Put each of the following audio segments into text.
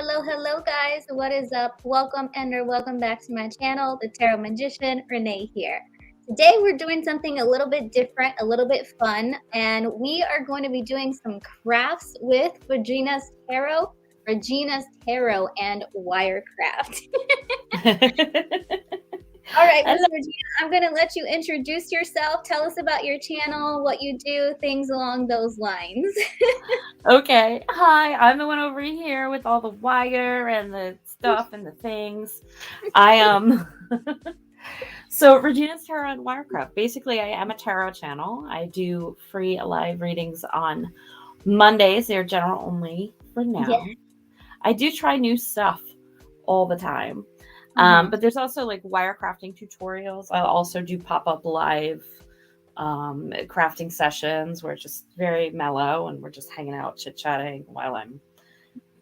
Hello, guys. What is up? Welcome or welcome back to my channel, The Tarot Magician. Renee here. Today, we're doing something a little bit different, a little bit fun, and we are going to be doing some crafts with Regina's Tarot, and Wirecraft. All right, Miss Regina, I'm going to let you introduce yourself. Tell us about your channel, what you do, things along those lines. Okay. Hi, I'm the one over here with all the wire and the stuff and the things. So Regina's Tarot and Wirecraft. Basically, I am a tarot channel. I do free live readings on Mondays. They're general only for now. Yeah. I do try new stuff all the time. But there's also like wirecrafting tutorials. I'll also do pop-up live crafting sessions where it's just very mellow and we're just hanging out chit-chatting while I'm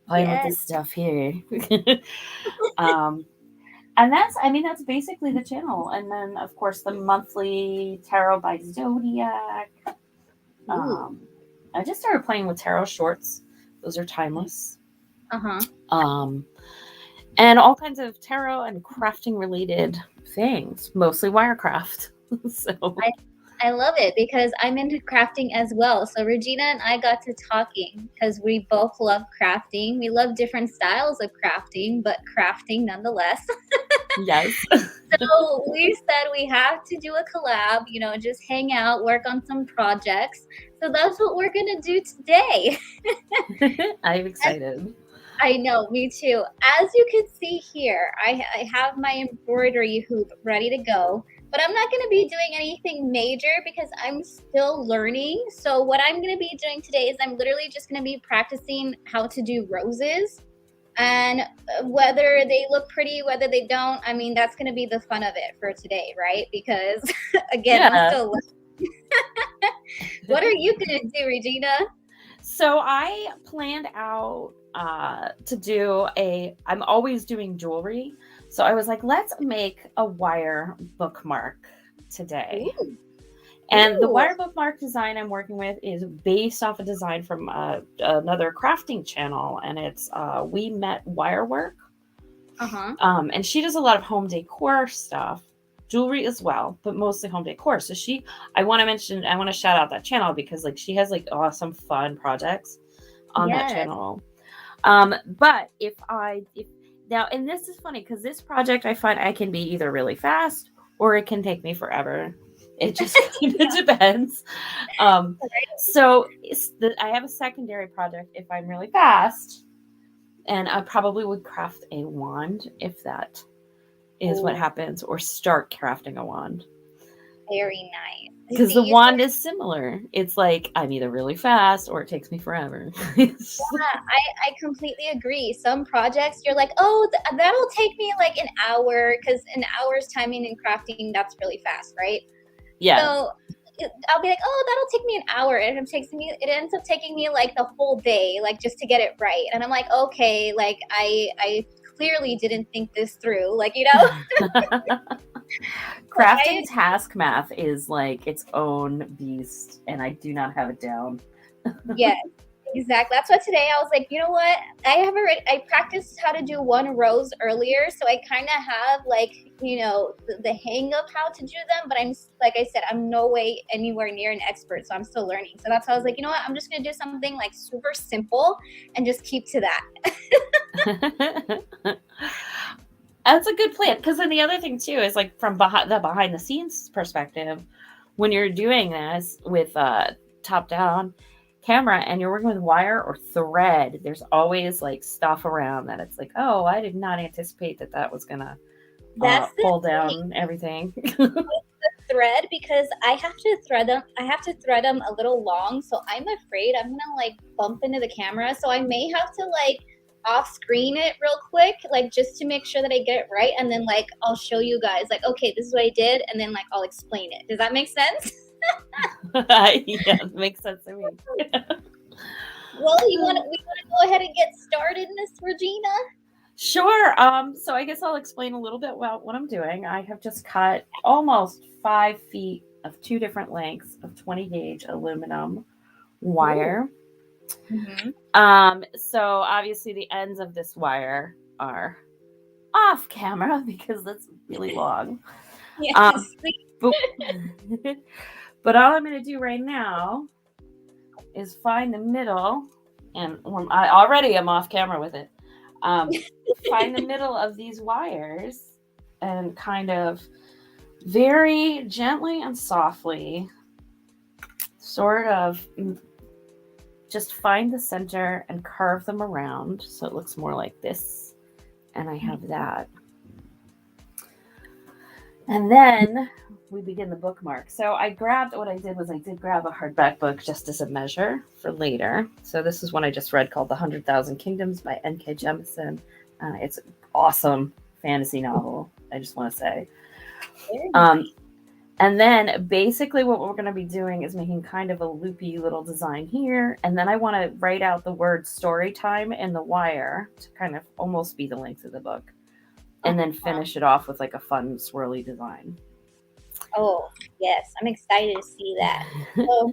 playing with this stuff here. And that's basically the channel. And then of course the monthly tarot by zodiac. I just started playing with tarot shorts. Those are timeless. And all kinds of tarot and crafting related things, mostly Wirecraft. So I love it because I'm into crafting as well. So Regina and I got to talking because we both love crafting. We love different styles of crafting, but crafting nonetheless. Yes. So we said we have to do a collab, just hang out, work on some projects. So that's what we're going to do today. I'm excited. I know, me too. As you can see here, I have my embroidery hoop ready to go. But I'm not going to be doing anything major because I'm still learning. So what I'm going to be doing today is I'm literally just going to be practicing how to do roses. And whether they look pretty, whether they don't, that's going to be the fun of it for today, right? Because, again, I'm still learning. What are you going to do, Regina? So I planned out to do I'm always doing jewelry. So I was like, let's make a wire bookmark today. Ooh. And the wire bookmark design I'm working with is based off a design from another crafting channel. And it's We Met Wirework. And she does a lot of home decor stuff, jewelry as well, but mostly home decor. So I want to shout out that channel because like she has like awesome fun projects on that channel. But if now, and this is funny because this project I find I can be either really fast or it can take me forever. It just kind of depends. So I have a secondary project if I'm really fast, and I probably would craft a wand if that is what happens, or start crafting a wand. Very nice. Because the wand is similar. It's like I'm either really fast or it takes me forever. Yeah, I completely agree. Some projects you're like, oh, that'll take me like an hour because an hour's timing in crafting, that's really fast, right? Yeah. So I'll be like, oh, that'll take me an hour. And it ends up taking me like the whole day, like just to get it right. And I'm like, okay, like I clearly didn't think this through, like, Crafting task math is like its own beast, and I do not have it down. Yes, exactly. That's why today I was like, you know what? I practiced how to do one rose earlier, so I kind of have like, the hang of how to do them. But like I said, I'm no way anywhere near an expert, so I'm still learning. So that's why I was like, you know what? I'm just gonna do something like super simple and just keep to that. That's a good plan, because then the other thing too is like from behind the scenes perspective, when you're doing this with top down camera and you're working with wire or thread, there's always like stuff around that it's like, oh, I did not anticipate that was gonna pull down everything. The thread, because I have to thread them a little long, so I'm afraid I'm gonna like bump into the camera, so I may have to like off screen it real quick, like just to make sure that I get it right, and then like I'll show you guys like, okay, this is what I did, and then like I'll explain it. Does that make sense? Yeah, it makes sense to me. Well, we want to go ahead and get started, Miss Regina? Sure. So I guess I'll explain a little bit about what I'm doing. I have just cut almost 5 feet of 2 different lengths of 20 gauge aluminum wire. So obviously the ends of this wire are off camera because that's really long. Yes. But all I'm going to do right now is find the middle, and I already am off camera with it. Find the middle of these wires and kind of very gently and softly sort of just find the center and carve them around so it looks more like this. And I have that. And then we begin the bookmark. So I did grab a hardback book just as a measure for later. So this is one I just read called The 100,000 Kingdoms by N.K. Jemisin. It's an awesome fantasy novel, I just want to say. And then basically what we're going to be doing is making kind of a loopy little design here. And then I want to write out the word story time in the wire to kind of almost be the length of the book. And then finish it off with like a fun swirly design. Oh, yes. I'm excited to see that. So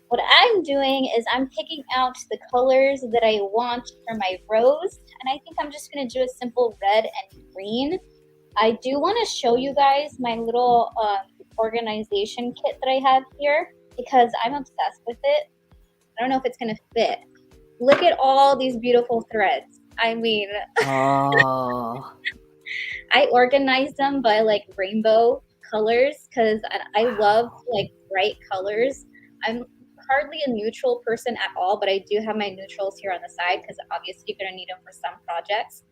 what I'm doing is I'm picking out the colors that I want for my rose. And I think I'm just going to do a simple red and green. I do want to show you guys my little organization kit that I have here because I'm obsessed with it. I don't know if it's going to fit. Look at all these beautiful threads. I mean, oh. I organized them by like rainbow colors because I love like bright colors. I'm hardly a neutral person at all, but I do have my neutrals here on the side because obviously you're going to need them for some projects.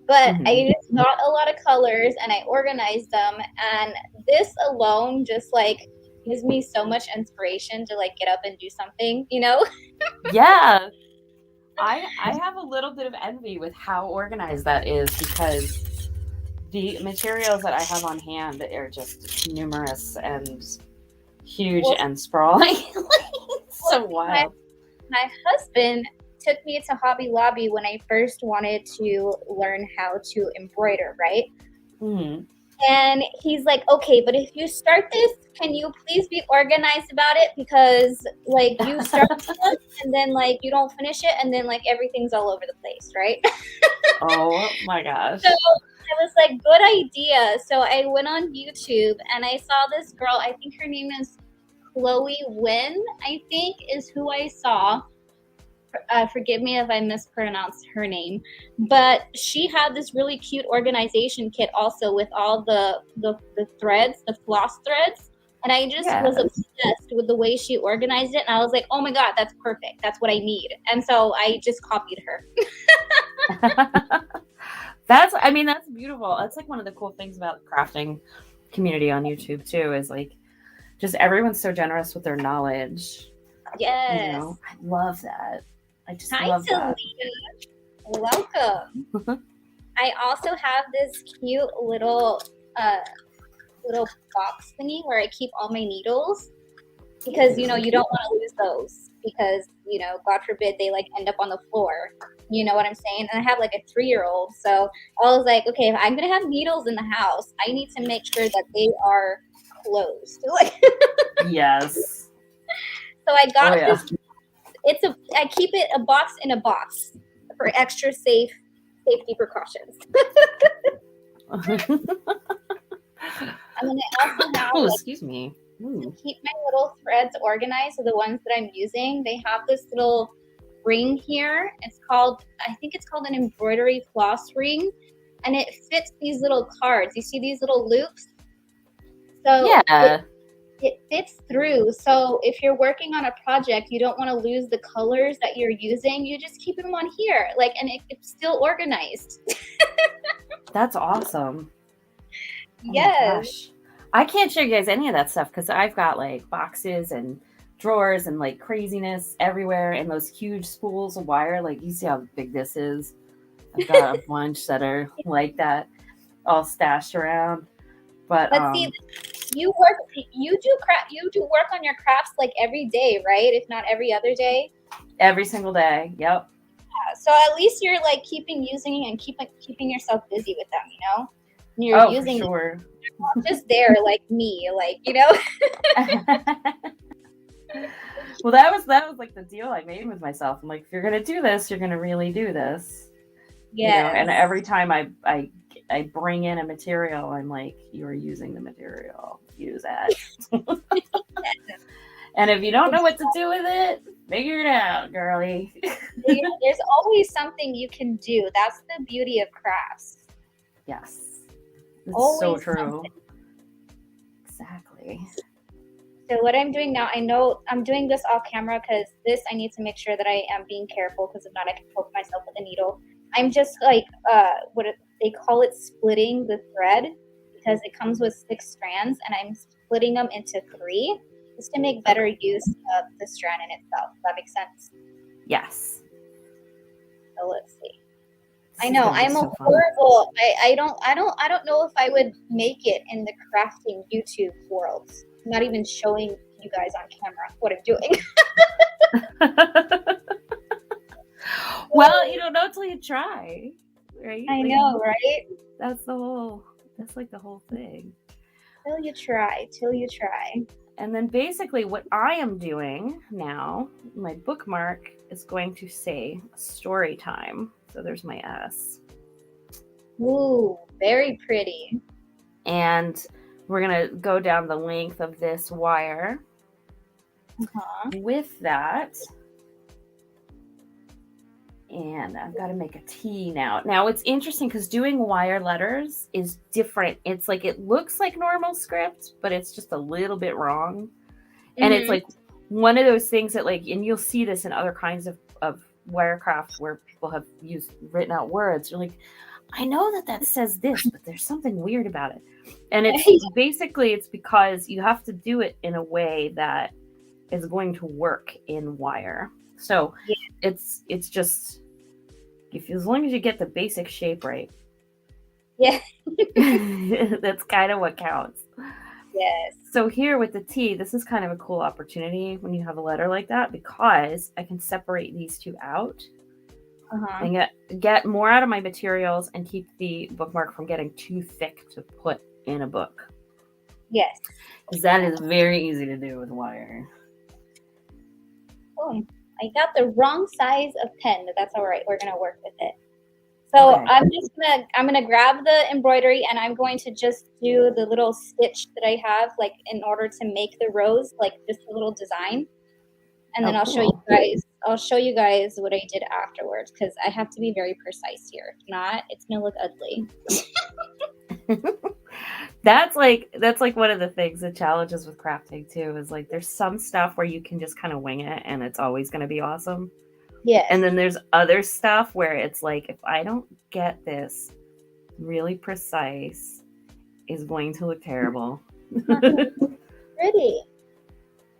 But I just got a lot of colors and I organized them, and this alone just like gives me so much inspiration to like get up and do something, you know? Yeah. I have a little bit of envy with how organized that is because the materials that I have on hand are just numerous and huge and sprawling. So wild. My husband took me to Hobby Lobby when I first wanted to learn how to embroider, right? Mm-hmm. And he's like, okay, but if you start this, can you please be organized about it? Because like you start it and then like you don't finish it and then like everything's all over the place, right? Oh my gosh. So I was like, good idea. So I went on YouTube and I saw this girl, I think her name is Chloe Wynn, I think is who I saw. Forgive me if I mispronounced her name, but she had this really cute organization kit also with all the threads, the floss threads, and I just was obsessed with the way she organized it, and I was like, oh my god, that's perfect, that's what I need, and so I just copied her. That's beautiful. That's like one of the cool things about the crafting community on YouTube too, is like just everyone's so generous with their knowledge. Yes. You know, I love that. I just love that. Welcome. I also have this cute little box thingy where I keep all my needles because you know you don't want to lose those because you know God forbid they like end up on the floor. You know what I'm saying? And I have like a 3-year-old, so I was like, okay, if I'm gonna have needles in the house, I need to make sure that they are closed. Yes. So I got this. I keep it a box in a box for extra safety precautions. And then I also have excuse me. To keep my little threads organized. So the ones that I'm using, they have this little ring here. I think it's called an embroidery floss ring, and it fits these little cards. You see these little loops? So yeah. It fits through. So if you're working on a project, you don't want to lose the colors that you're using. You just keep them on here, and it's still organized. That's awesome. Yes. Oh I can't show you guys any of that stuff because I've got like boxes and drawers and like craziness everywhere and those huge spools of wire. Like you see how big this is. I've got a bunch that are like that all stashed around. But see, you do work on your crafts like every day, right? If not every other day. Every single day. Yep. Yeah, so at least you're like keeping yourself busy with them, you know? And you're using for sure. You're not just there like me, like, you know. Well, that was like the deal I made with myself. I'm like, if you're gonna do this, you're gonna really do this. Yes. You know, and every time I bring in a material, I'm like, you're using the material. Use it. And if you don't know what to do with it, figure it out, girly. There's always something you can do. That's the beauty of crafts. Yes. It's Always so true. something. Exactly. So what I'm doing now, I know I'm doing this off camera because this I need to make sure that I am being careful, because if not I can poke myself with a needle. I'm just like they call it splitting the thread, because it comes with 6 strands and I'm splitting them into 3 just to make better use of the strand in itself. Does that make sense? Yes. So let's see. I know I'm so horrible. I don't know if I would make it in the crafting YouTube world. I'm not even showing you guys on camera what I'm doing. Well, you don't know till you try, right? I know, right? That's like the whole thing. Till you try. And then basically what I am doing now, my bookmark is going to say story time. So there's my S. Ooh, very pretty. And we're going to go down the length of this wire. With that, and I've got to make a T now. Now it's interesting because doing wire letters is different. It's like, it looks like normal script, but it's just a little bit wrong. And it's like one of those things that, like, and you'll see this in other kinds of Wirecraft where people have written out words. You're like, I know that says this, but there's something weird about it. And it's basically, it's because you have to do it in a way that is going to work in wire. So it's just, as long as you get the basic shape right. Yeah. That's kind of what counts. Yes. So here with the T, this is kind of a cool opportunity when you have a letter like that, because I can separate these 2 out and get more out of my materials and keep the bookmark from getting too thick to put in a book. Yes. Because that is very easy to do with wire. Oh, I got the wrong size of pen, but that's all right. We're going to work with it. So I'm gonna grab the embroidery and I'm going to just do the little stitch that I have, like, in order to make the rose, like just a little design. And then I'll show you guys what I did afterwards, because I have to be very precise here. If not, it's gonna look ugly. That's like one of the things, the challenges with crafting too, is like there's some stuff where you can just kind of wing it and it's always going to be awesome. Yeah. And then there's other stuff where it's like, if I don't get this really precise, it's going to look terrible. Pretty.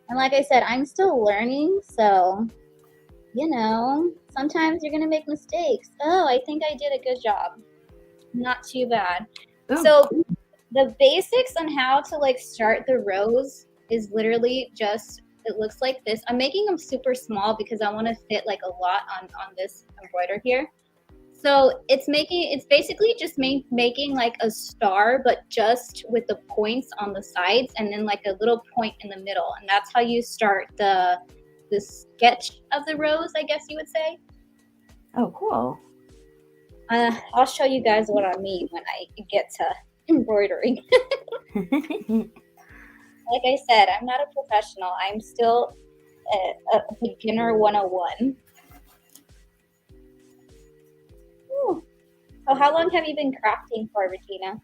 And like I said, I'm still learning, so sometimes you're gonna make mistakes. Oh, I think I did a good job. Not too bad. Ooh. So the basics on how to, like, start the rose is literally just, it looks like this. I'm making them super small because I want to fit like a lot on this embroider here. So it's basically just making like a star, but just with the points on the sides and then like a little point in the middle. And that's how you start the sketch of the rose, I guess you would say. Oh, cool. I'll show you guys what I mean when I get to embroidering. Like I said, I'm not a professional. I'm still a beginner 101. Ooh. So how long have you been crafting for, Regina?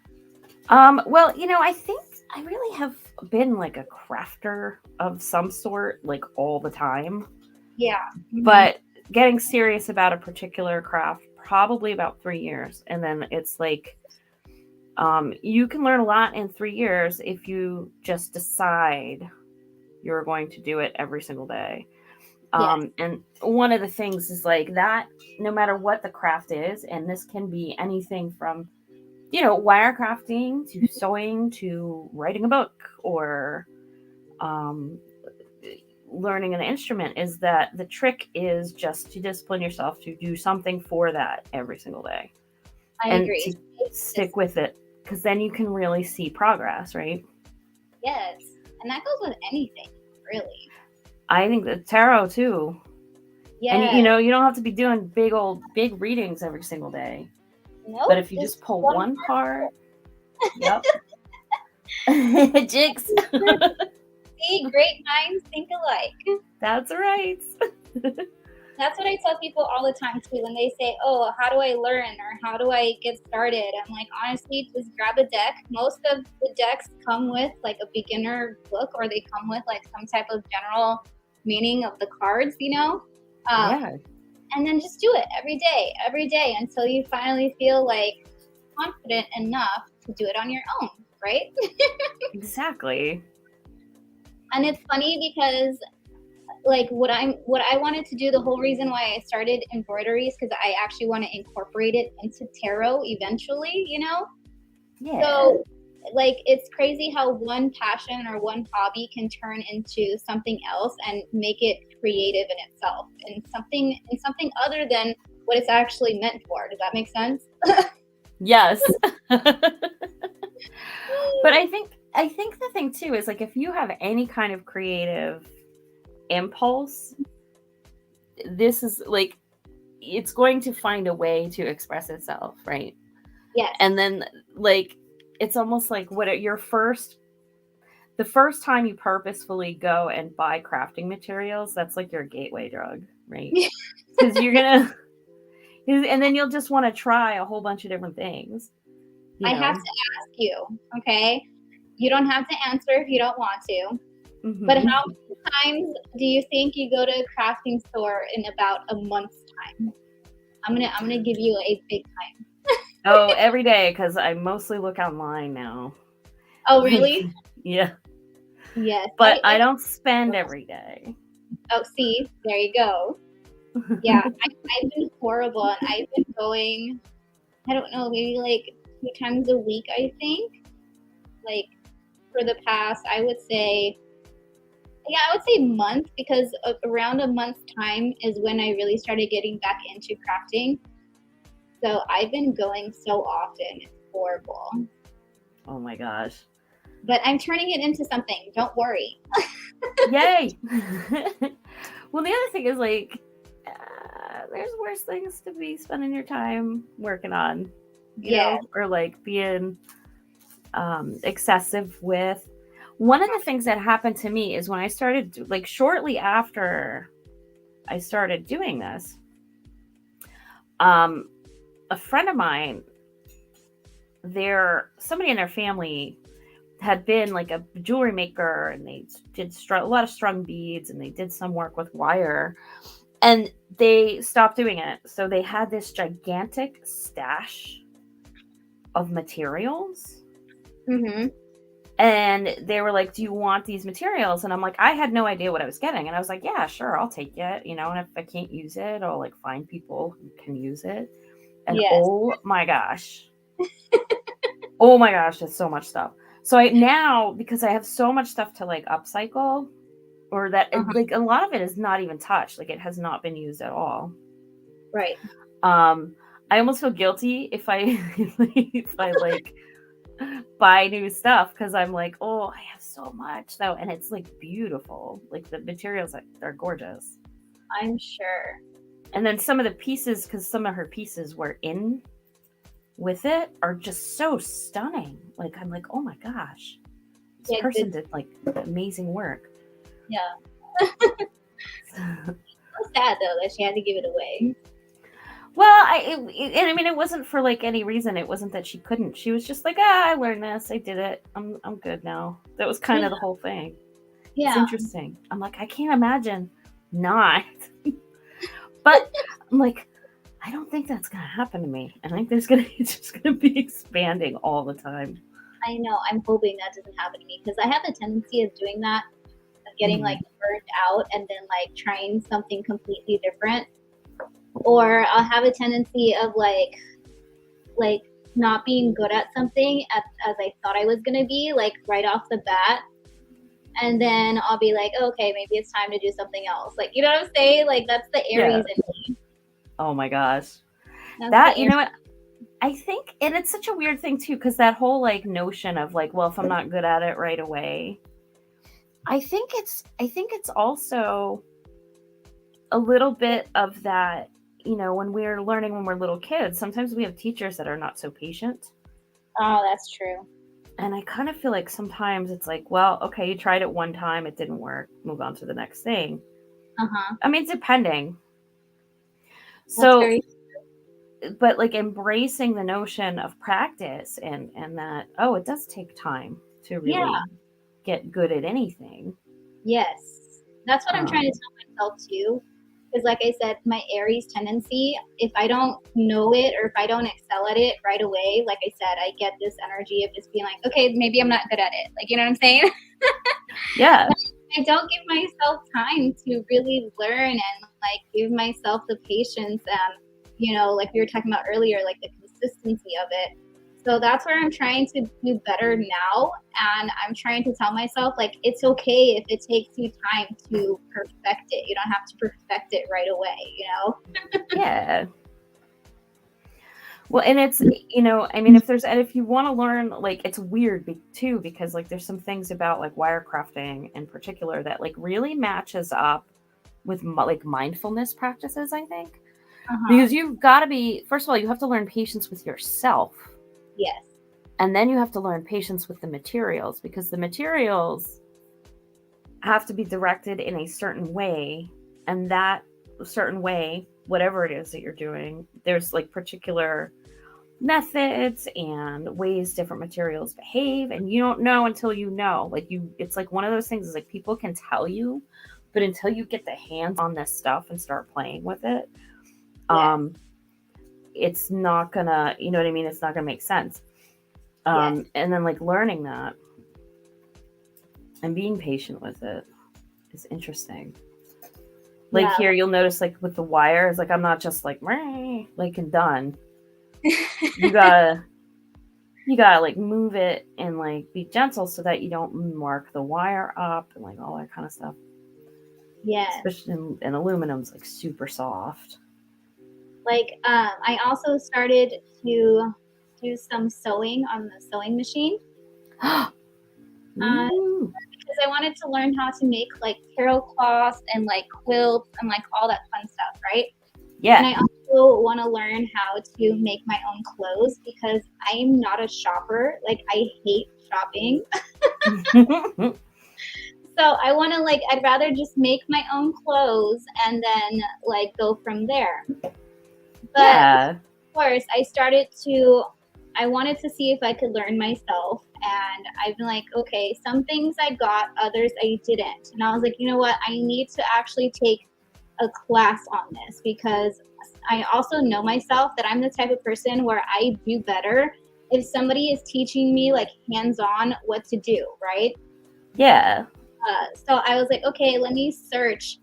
Well, I think I really have been like a crafter of some sort, like all the time. Yeah. Mm-hmm. But getting serious about a particular craft, probably about 3 years. And then it's like, you can learn a lot in 3 years if you just decide you're going to do it every single day. Yes. And one of the things is like that, no matter what the craft is, and this can be anything from, wirecrafting to sewing to writing a book or learning an instrument, is that the trick is just to discipline yourself to do something for that every single day. I agree. To stick with it, because then you can really see progress, right? Yes. And that goes with anything, really. I think the tarot too. Yeah. And you don't have to be doing big readings every single day. Nope. But if you just pull one card, yep. Jigs. See, great minds think alike. That's right. That's what I tell people all the time too when they say, "Oh, how do I learn or how do I get started?" I'm like, honestly, just grab a deck. Most of the decks come with like a beginner book, or they come with like some type of general meaning of the cards, Yeah. And then just do it every day until you finally feel like confident enough to do it on your own, right? Exactly. And it's funny because like what I wanted to do, the whole reason why I started embroideries, because I actually want to incorporate it into tarot eventually, Yeah. So like it's crazy how one passion or one hobby can turn into something else and make it creative in itself and something other than what it's actually meant for. Does that make sense? Yes. But I think the thing too is like if you have any kind of creative impulse, this is like it's going to find a way to express itself, right? Yes. And then like it's almost like the first time you purposefully go and buy crafting materials, that's like your gateway drug, right? Because you're gonna and then you'll just want to try a whole bunch of different things. I have to ask you, okay? You don't have to answer if you don't want to. Mm-hmm. But how many times do you think you go to a crafting store in about a month's time? I'm gonna give you a big time. Oh, every day, because I mostly look online now. Oh, really? Yeah. Yes. But I don't spend every day. Oh, see, there you go. Yeah, I've been horrible, and I've been going, I don't know, maybe like 2 times a week, I think. Like for the past, I would say month, because around a month's time is when I really started getting back into crafting. So I've been going so often. It's horrible. Oh my gosh. But I'm turning it into something. Don't worry. Yay. Well, the other thing is like, there's worse things to be spending your time working on, you know, or like being excessive with. One of the things that happened to me is when I started, like shortly after I started doing this, a friend of mine, somebody in their family had been like a jewelry maker, and they did a lot of strung beads, and they did some work with wire, and they stopped doing it. So they had this gigantic stash of materials. Mm-hmm. And they were like, do you want these materials? And I'm like, I had no idea what I was getting. And I was like, yeah, sure, I'll take it. And if I can't use it, I'll like find people who can use it. And oh my gosh. Oh my gosh, there's so much stuff. So now, because I have so much stuff to like upcycle, or that like a lot of it is not even touched. Like it has not been used at all. Right. I almost feel guilty if I like buy new stuff, because I'm like, oh, I have so much though, and it's like beautiful. Like the materials are gorgeous. I'm sure. And then some of the pieces, because some of her pieces were in with it, are just so stunning. Like I'm like, oh my gosh, this person did like amazing work. Yeah. So sad though that she had to give it away. Well, I mean, it wasn't for like any reason. It wasn't that she couldn't. She was just like, I learned this. I did it. I'm good now. That was kind of the whole thing. Yeah. It's interesting. I'm like, I can't imagine not. But I'm like, I don't think that's going to happen to me. I think it's just going to be expanding all the time. I know. I'm hoping that doesn't happen to me, because I have a tendency of doing that, of getting like burnt out and then like trying something completely different. Or I'll have a tendency of like not being good at something as I thought I was going to be, like right off the bat. And then I'll be like, okay, maybe it's time to do something else. Like, you know what I'm saying? Like that's the Aries in me. Oh my gosh. That, you know what? I think, and it's such a weird thing too, because that whole like notion of like, well, if I'm not good at it right away, I think it's also a little bit of that, when we're learning when we're little kids, sometimes we have teachers that are not so patient. Oh, that's true. And I kind of feel like sometimes it's like, well, okay, you tried it one time, it didn't work, move on to the next thing. I mean, depending. That's So, very but like embracing the notion of practice and that, oh, it does take time to really get good at anything. Yes. That's what I'm trying to tell myself too. Because, like I said, my Aries tendency, if I don't know it or if I don't excel at it right away, like I said, I get this energy of just being like, okay, maybe I'm not good at it. Like, you know what I'm saying? Yeah. I don't give myself time to really learn and like give myself the patience and, like we were talking about earlier, like the consistency of it. So that's where I'm trying to do better now. And I'm trying to tell myself, like, it's okay if it takes you time to perfect it. You don't have to perfect it right away, Yeah. Well, and it's, I mean, if you want to learn, like, it's weird too, because like there's some things about like wirecrafting in particular that like really matches up with like mindfulness practices, I think. Because you've got to be, first of all, you have to learn patience with yourself. Yes. And then you have to learn patience with the materials, because the materials have to be directed in a certain way. And that certain way, whatever it is that you're doing, there's like particular methods and ways different materials behave, and you don't know until you know. Like it's like one of those things is like people can tell you, but until you get the hands on this stuff and start playing with it, it's not gonna, you know what I mean? It's not gonna make sense. And then like learning that and being patient with it is interesting. Like here, you'll notice like with the wire, it's like I'm not just like and done. You gotta like move it and like be gentle so that you don't mark the wire up and like all that kind of stuff. Yeah. Especially in aluminum's like super soft. Like I also started to do some sewing on the sewing machine. Because I wanted to learn how to make like tarot cloths and like quilts and like all that fun stuff, right? Yeah. And I also want to learn how to make my own clothes because I'm not a shopper. Like I hate shopping. So I want to I'd rather just make my own clothes and then like go from there. But of course, I wanted to see if I could learn myself. And I've been like, okay, some things I got, others I didn't. And I was like, you know what? I need to actually take a class on this because I also know myself that I'm the type of person where I do better if somebody is teaching me like hands-on what to do, right? Yeah. So I was like, okay, let me search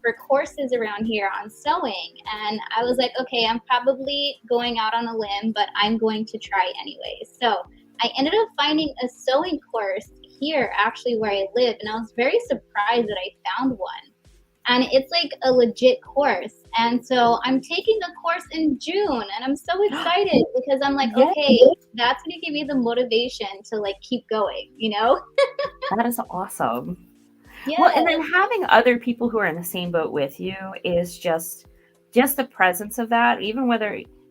for courses around here on sewing. And I was like, okay, I'm probably going out on a limb, but I'm going to try anyway. So I ended up finding a sewing course here, actually, where I live. And I was very surprised that I found one. And it's like a legit course. And so I'm taking the course in June and I'm so excited because I'm like, okay, that's going to give me the motivation to like keep going, That is awesome. Yeah. Well, and then having other people who are in the same boat with you is just the presence of that, even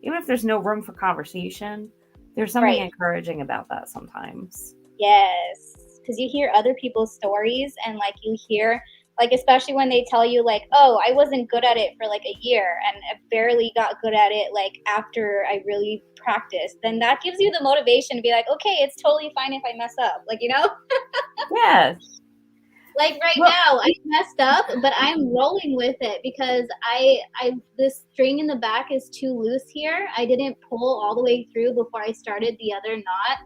if there's no room for conversation, there's something encouraging about that sometimes. Yes. Because you hear other people's stories and like you hear like especially when they tell you like, oh, I wasn't good at it for like a year and I barely got good at it like after I really practiced, then that gives you the motivation to be like, okay, it's totally fine if I mess up, like, Yeah. Like now I messed up, but I'm rolling with it because I this string in the back is too loose here. I didn't pull all the way through before I started the other knot,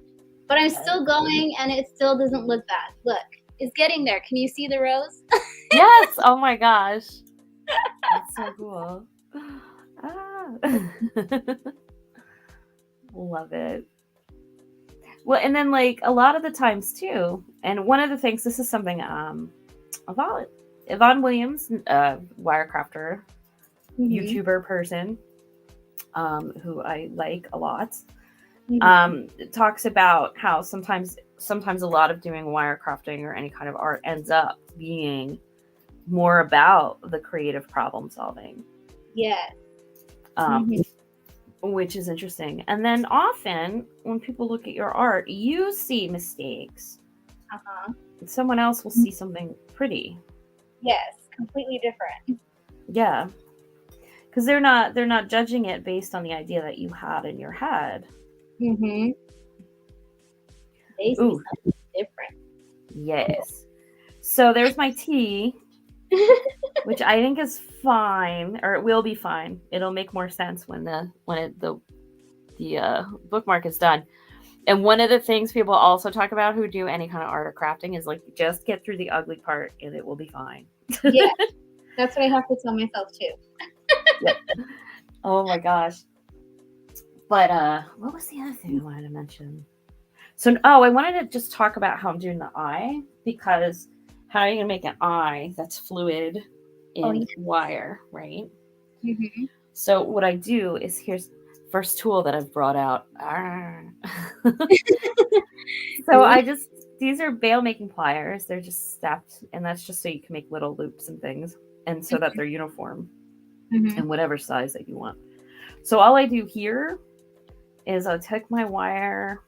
but I'm still going and it still doesn't look bad. Look, it's getting there. Can you see the rows? Yes. Oh my gosh. That's so cool. Love it. Well, and then like a lot of the times too, and one of the things, this is something Yvonne Williams, Wirecrafter, YouTuber person, who I like a lot, talks about how sometimes sometimes a lot of doing wirecrafting or any kind of art ends up being more about the creative problem solving. Yeah. Which is interesting. And then often when people look at your art, you see mistakes. Someone else will see something pretty. Yes, completely different. Yeah. Because they're not judging it based on the idea that you had in your head. They see something different. Yes. So there's my tea, which I think is fine, or it will be fine. It'll make more sense when the bookmark is done. And one of the things people also talk about who do any kind of art or crafting is like, just get through the ugly part and it will be fine. Yeah, that's what I have to tell myself too. Yep. Oh my gosh. But what was the other thing I wanted to mention? So, I wanted to just talk about how I'm doing the eye, because how are you going to make an eye that's fluid in wire, right? So what I do is, here's first tool that I've brought out. So these are bail making pliers. They're just stepped, and that's just so you can make little loops and things, and so that they're uniform in whatever size that you want. So all I do here is I'll take my wire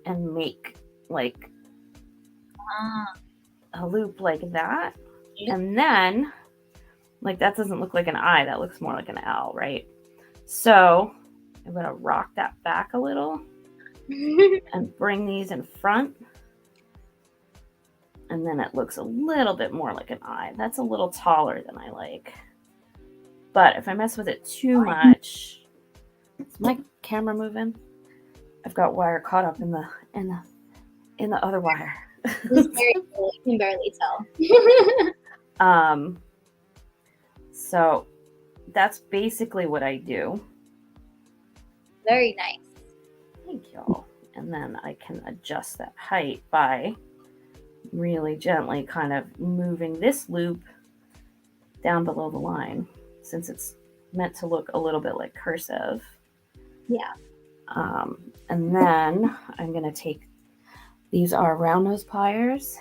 and make like a loop like that. And then, like, that doesn't look like an eye, that looks more like an L, right? So I'm going to rock that back a little and bring these in front. And then it looks a little bit more like an eye. That's a little taller than I like. But if I mess with it too much, is my camera moving? I've got wire caught up in the other wire. It's very cool. You can barely tell. So that's basically what I do. Very nice. Thank you. And then I can adjust that height by really gently kind of moving this loop down below the line, since it's meant to look a little bit like cursive. Yeah. And then I'm going to take, these are round nose pliers,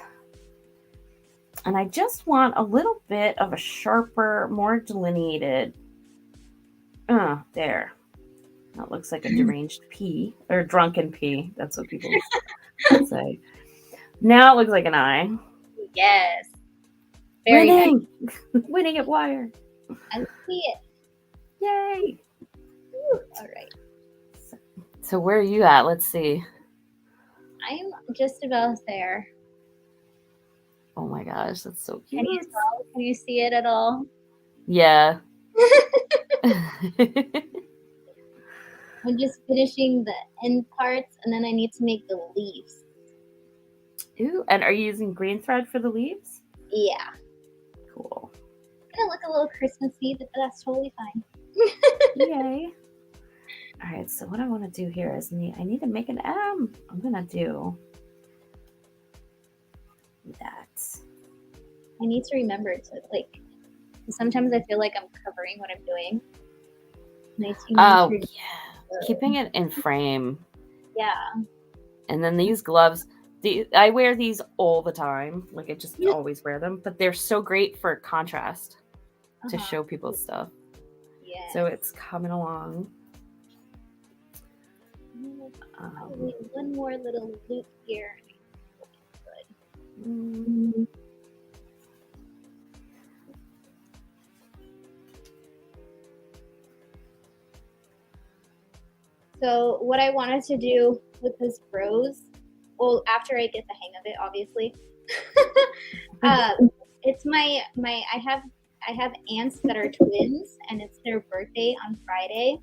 and I just want a little bit of a sharper, more delineated, there. That looks like a deranged pea, or drunken pea. That's what people say. Now it looks like an eye. Yes. Very Winning! Nice. Winning at wire. I see it. Yay! Woo. All right. So where are you at? Let's see. I'm just about there. Oh my gosh, that's so cute. Can you tell? Can you see it at all? Yeah. I'm just finishing the end parts, and then I need to make the leaves. Ooh, and are you using green thread for the leaves? Yeah. Cool. It's gonna look a little Christmassy, but that's totally fine. Yay. All right, so what I want to do here is I need to make an M. I'm gonna do that. I need to remember to, like, sometimes I feel like I'm covering what I'm doing. Oh yeah, keeping it in frame. Yeah. And then these gloves, I wear these all the time. Like, I just always wear them, but they're so great for contrast to show people stuff. Yeah. So it's coming along. One more little loop here. Good. So what I wanted to do with this rose, well, after I get the hang of it, obviously, it's I have aunts that are twins, and it's their birthday on Friday.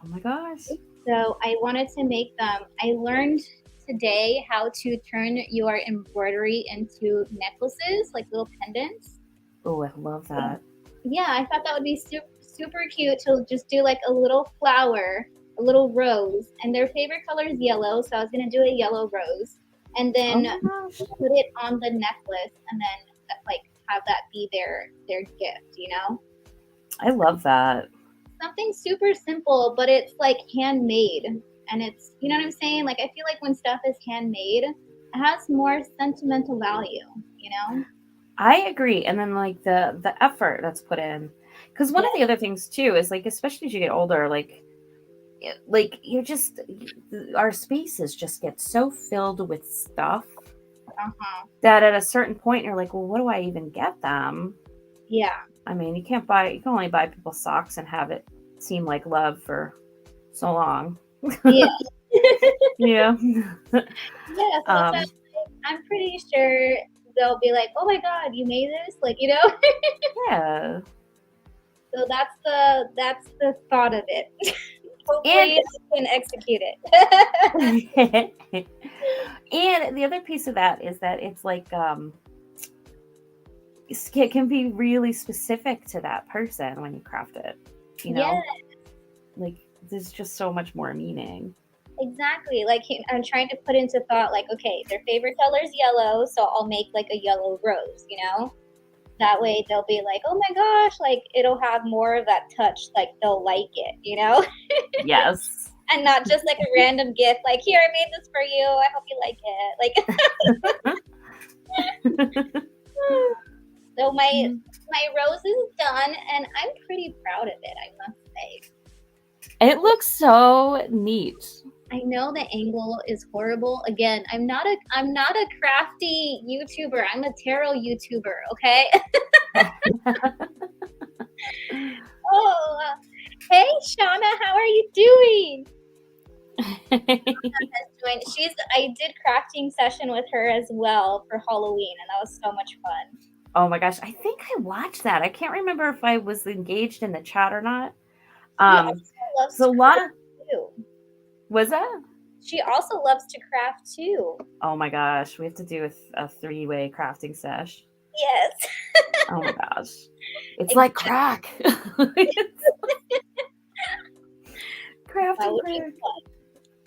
Oh my gosh. So I wanted to make them. I learned today how to turn your embroidery into necklaces, like little pendants. Oh, I love that. Yeah, I thought that would be super cute to just do like a little flower, a little rose, and their favorite color is yellow, so I was gonna do a yellow rose, and then put it on the necklace, and then like have that be their gift, you know? I love that. Something super simple, but it's like handmade. And it's, you know what I'm saying? Like, I feel like when stuff is handmade, it has more sentimental value, you know? I agree. And then like the effort that's put in. Because one of the other things too is like, especially as you get older, like you're just, our spaces just get so filled with stuff that at a certain point you're like, well, what do I even get them? Yeah. I mean, you can only buy people socks and have it seem like love for so long. Yeah. Yeah. Yeah. So I'm pretty sure they'll be like, oh my God, you made this? Like, you know? Yeah. So that's the thought of it. Hopefully I can execute it. And the other piece of that is that it's like it can be really specific to that person when you craft it. You know? Like there's just so much more meaning. Exactly. Like I'm trying to put into thought, like, okay, their favorite color is yellow, so I'll make like a yellow rose, you know? That way they'll be like, oh my gosh, like it'll have more of that touch, like they'll like it, you know? Yes. And not just like a random gift, like, here, I made this for you, I hope you like it. Like so my rose is done and I'm pretty proud of it, I must say. It looks so neat. I know the angle is horrible. Again, I'm not a crafty YouTuber. I'm a tarot YouTuber, okay? Oh, hey Shauna, how are you doing? I did crafting session with her as well for Halloween, and that was so much fun. Oh my gosh, I think I watched that. I can't remember if I was engaged in the chat or not. So a lot of too. Was that? She also loves to craft too. Oh my gosh, we have to do a 3-way crafting sesh. Yes. Oh my gosh. It's like crack. Crafting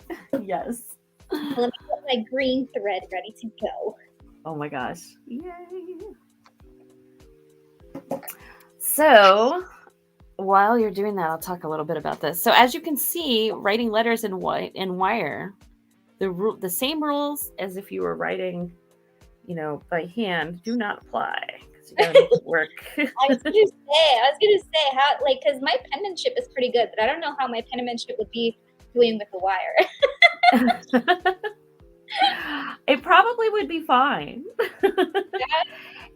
crack. Yes. Let me get my green thread ready to go. Oh my gosh. Yay. So while you're doing that, I'll talk a little bit about this. So as you can see, writing letters in wire, the same rules as if you were writing, by hand do not apply because you gotta make it work. I was gonna say how, like, because my penmanship is pretty good, but I don't know how my penmanship would be doing with the wire. It probably would be fine.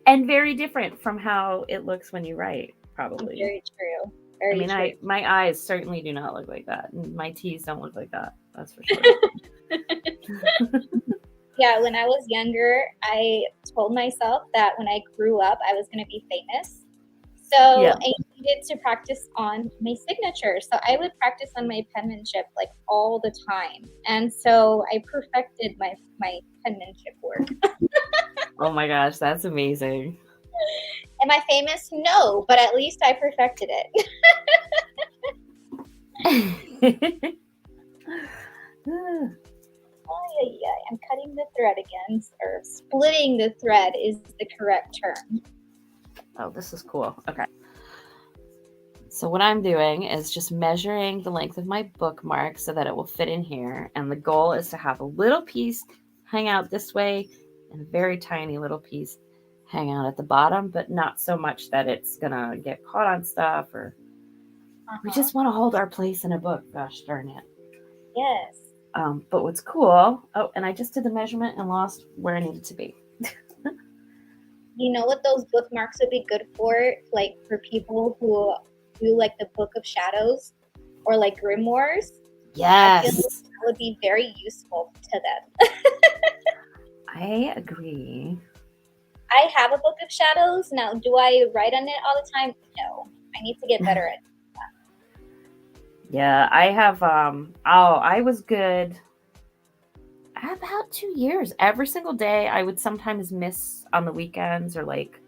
And very different from how it looks when you write, probably. Very true. My eyes certainly do not look like that. And my T's don't look like that. That's for sure. Yeah, when I was younger, I told myself that when I grew up, I was going to be famous. So I needed to practice on my signature. So I would practice on my penmanship like all the time. And so I perfected my penmanship work. Oh my gosh, that's amazing. Am I famous? No, but at least I perfected it. I'm cutting the thread again, or splitting the thread is the correct term. Oh, this is cool. Okay. So what I'm doing is just measuring the length of my bookmark so that it will fit in here. And the goal is to have a little piece hang out this way and a very tiny little piece hang out at the bottom, but not so much that it's going to get caught on stuff or we just want to hold our place in a book. Gosh darn it. Yes. But what's cool, and I just did the measurement and lost where I needed to be. You know what those bookmarks would be good for? Like for people who do like the Book of Shadows or like grimoires. Yes. I feel like that would be very useful to them. I agree. I have a Book of Shadows. Now, do I write on it all the time? No. I need to get better at it. Yeah, I have, I was good about 2 years. Every single day, I would sometimes miss on the weekends or like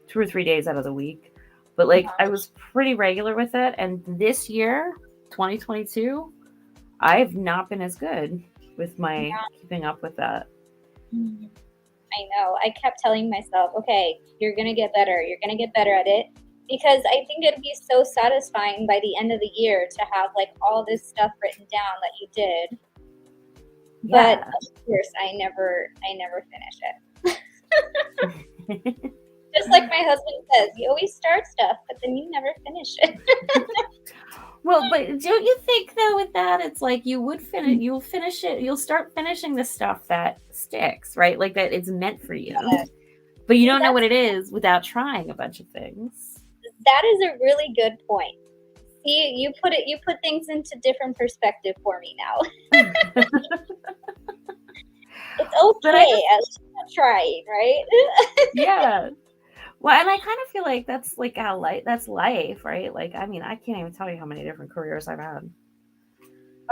2 or 3 days out of the week. But like, I was pretty regular with it. And this year, 2022, I've not been as good with my keeping up with that. I know. I kept telling myself, okay, you're going to get better. You're going to get better at it. because I think it'd be so satisfying by the end of the year to have like all this stuff written down that you did. Yeah. But of course, I never finish it. Just like my husband says, you always start stuff, but then you never finish it. Well, but don't you think though with that it's like you'll finish it, you'll start finishing the stuff that sticks, right? Like that it's meant for you. Yeah. But you don't know what it is without trying a bunch of things. That is a really good point. See, you put things into different perspective for me now. It's okay as trying, right? Yeah. Well, and I kind of feel like that's like that's life, right? Like, I mean, I can't even tell you how many different careers I've had.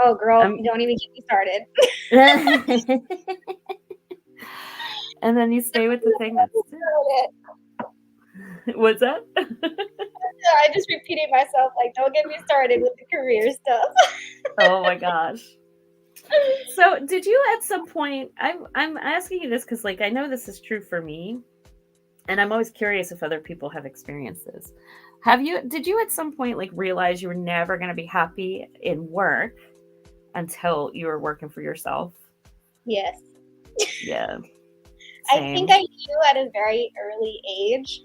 Oh, girl, don't even get me started. And then you stay with the thing that's What's that? I just repeated myself, like, don't get me started with the career stuff. Oh my gosh. So did you at some point, I'm asking you this because like I know this is true for me, and I'm always curious if other people have experienced this. Did you at some point like realize you were never going to be happy in work until you were working for yourself? Yes. Yeah. Same. I think I knew at a very early age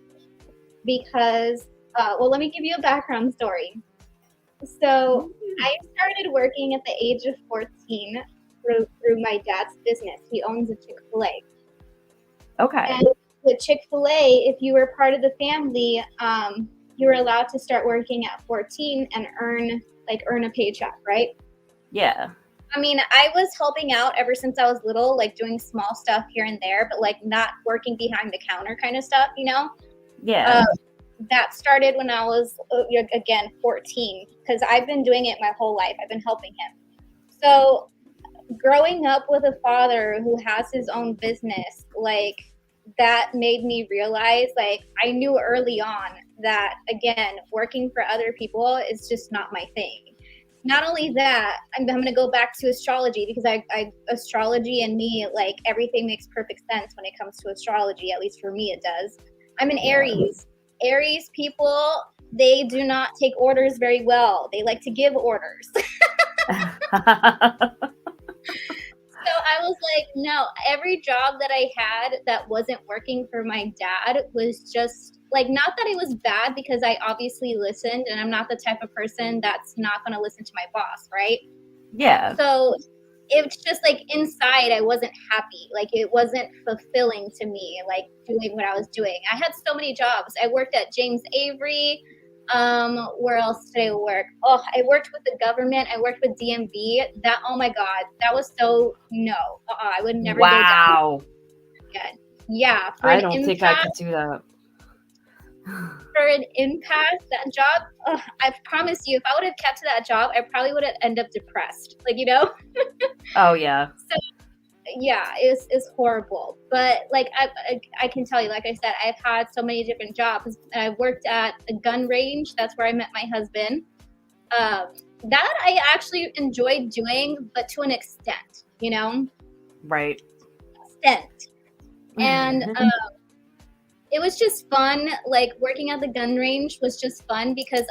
because, well, let me give you a background story. So I started working at the age of 14 through my dad's business. He owns a Chick-fil-A. Okay. And with Chick-fil-A, if you were part of the family, you were allowed to start working at 14 and earn a paycheck, right? Yeah. I mean, I was helping out ever since I was little, like doing small stuff here and there, but like not working behind the counter kind of stuff, you know? Yeah. That started when I was, again, 14, because I've been doing it my whole life. I've been helping him. So growing up with a father who has his own business, like that made me realize, like I knew early on that, again, working for other people is just not my thing. Not only that, I'm going to go back to astrology because astrology and me, like everything makes perfect sense when it comes to astrology. At least for me, it does. I'm an Aries. Aries people, they do not take orders very well. They like to give orders. So I was like, no, every job that I had that wasn't working for my dad was just like, not that it was bad because I obviously listened and I'm not the type of person that's not going to listen to my boss, right? Yeah. So it's just like inside I wasn't happy. Like it wasn't fulfilling to me, like doing what I was doing. I had so many jobs. I worked at James Avery. Where else did I work? Oh, I worked with the government. I worked with DMV. That, oh my God, that was so, no. I would never go down again. Yeah. I don't think I could do that. For an impasse, that job, I promise you, if I would have kept to that job, I probably would have ended up depressed. Like, you know? Oh, yeah. So, yeah, it's horrible. But, like, I can tell you, like I said, I've had so many different jobs. I worked at a gun range. That's where I met my husband. That I actually enjoyed doing, but to an extent, you know? Right. Extent. And, it was just fun. Like working at the gun range was just fun because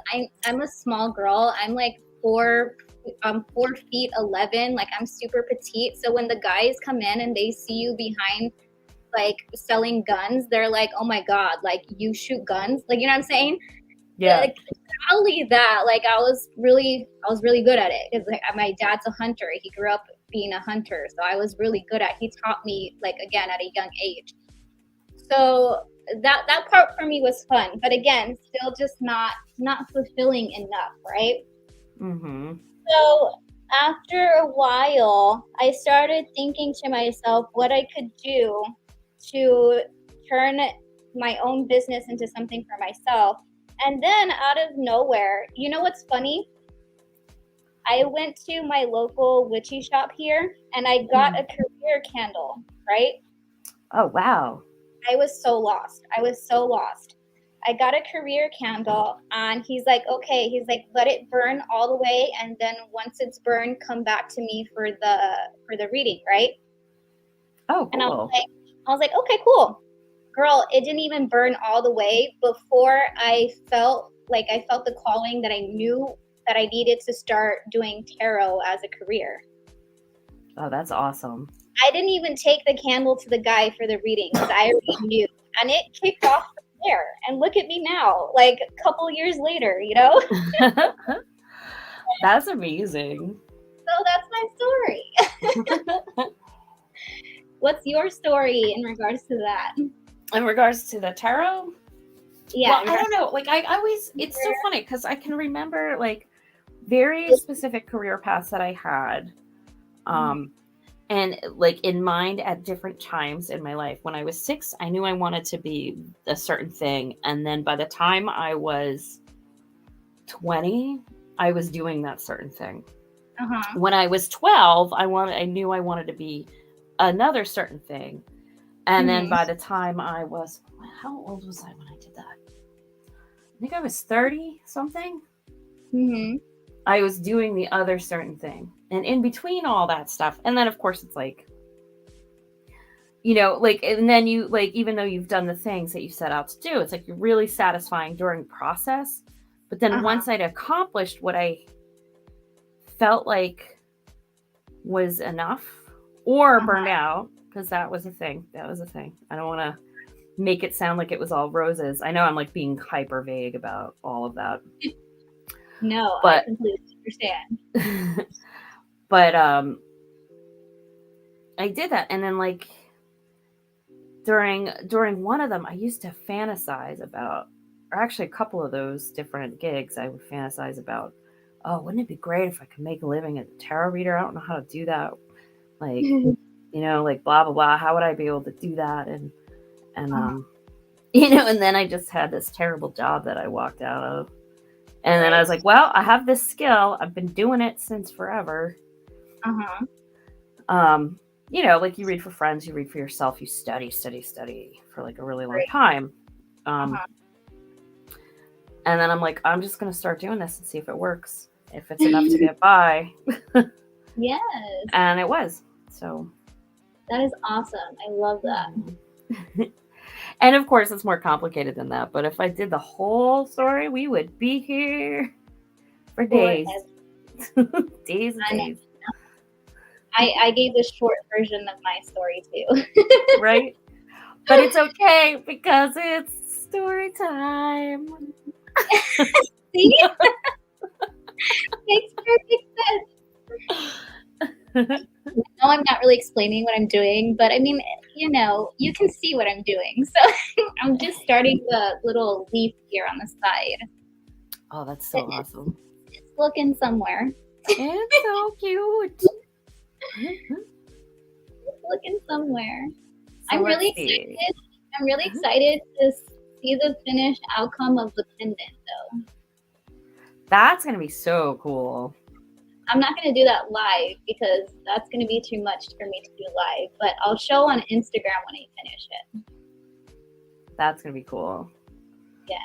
I'm a small girl. I'm like 4 feet 11. Like I'm super petite. So when the guys come in and they see you behind like selling guns, they're like, oh my God, like you shoot guns. Like, you know what I'm saying? Yeah. Like, not only that, like I was really good at it. Cause like my dad's a hunter. He grew up being a hunter. So I was really good he taught me like, again, at a young age. So that part for me was fun, but again, still just not fulfilling enough, right? Mm-hmm. So after a while, I started thinking to myself what I could do to turn my own business into something for myself. And then out of nowhere, you know what's funny? I went to my local witchy shop here and I got a career candle, right? Oh, wow. I was so lost. I got a career candle and he's like, okay, let it burn all the way. And then once it's burned, come back to me for the reading. Right. Oh, cool. And I was like, okay, cool. girl, it didn't even burn all the way before I felt the calling that I knew that I needed to start doing tarot as a career. Oh, that's awesome. I didn't even take the candle to the guy for the reading because I already knew. And it kicked off from there. And look at me now, like a couple years later, you know? That's amazing. So that's my story. What's your story in regards to that? In regards to the tarot? Yeah. Well, I don't know. Like, I always, it's so funny because I can remember like very specific career paths that I had. And like in mind at different times in my life. When I was 6, I knew I wanted to be a certain thing. And then by the time I was 20, I was doing that certain thing. When I was 12, I knew I wanted to be another certain thing. And then by the time I was, how old was I when I did that? I think I was 30 something. I was doing the other certain thing. And in between all that stuff, and then of course it's like, you know, like, and then you like, even though you've done the things that you set out to do, it's like you're really satisfying during the process. But then once I'd accomplished what I felt like was enough or burned out, because that was a thing. I don't want to make it sound like it was all roses. I know I'm like being hyper vague about all of that. No, but, I completely understand. But I did that, and then like during one of them, I used to fantasize about, or actually a couple of those different gigs, I would fantasize about, oh, wouldn't it be great if I could make a living as a tarot reader? I don't know how to do that. Like, you know, like blah blah blah. How would I be able to do that? And you know, and then I just had this terrible job that I walked out of. And then I was like, well, I have this skill. I've been doing it since forever. You know, like you read for friends, you read for yourself, you study for like a really long time. And then I'm like, I'm just going to start doing this and see if it works, if it's enough to get by. Yes. And it was. So that is awesome. I love that. And of course, it's more complicated than that. But if I did the whole story, we would be here for days. Days and days. I gave the short version of my story too. Right? But it's okay because it's story time. See? Makes perfect sense. No, I'm not really explaining what I'm doing, but I mean, you know, you can see what I'm doing. So I'm just starting the little leaf here on the side. Oh, that's so awesome. It's looking somewhere. It's so cute. It's looking somewhere. So I'm really excited. I'm really excited to see the finished outcome of the pendant, though. That's going to be so cool. I'm not going to do that live because that's going to be too much for me to do live, but I'll show on Instagram when I finish it. That's going to be cool. Yes.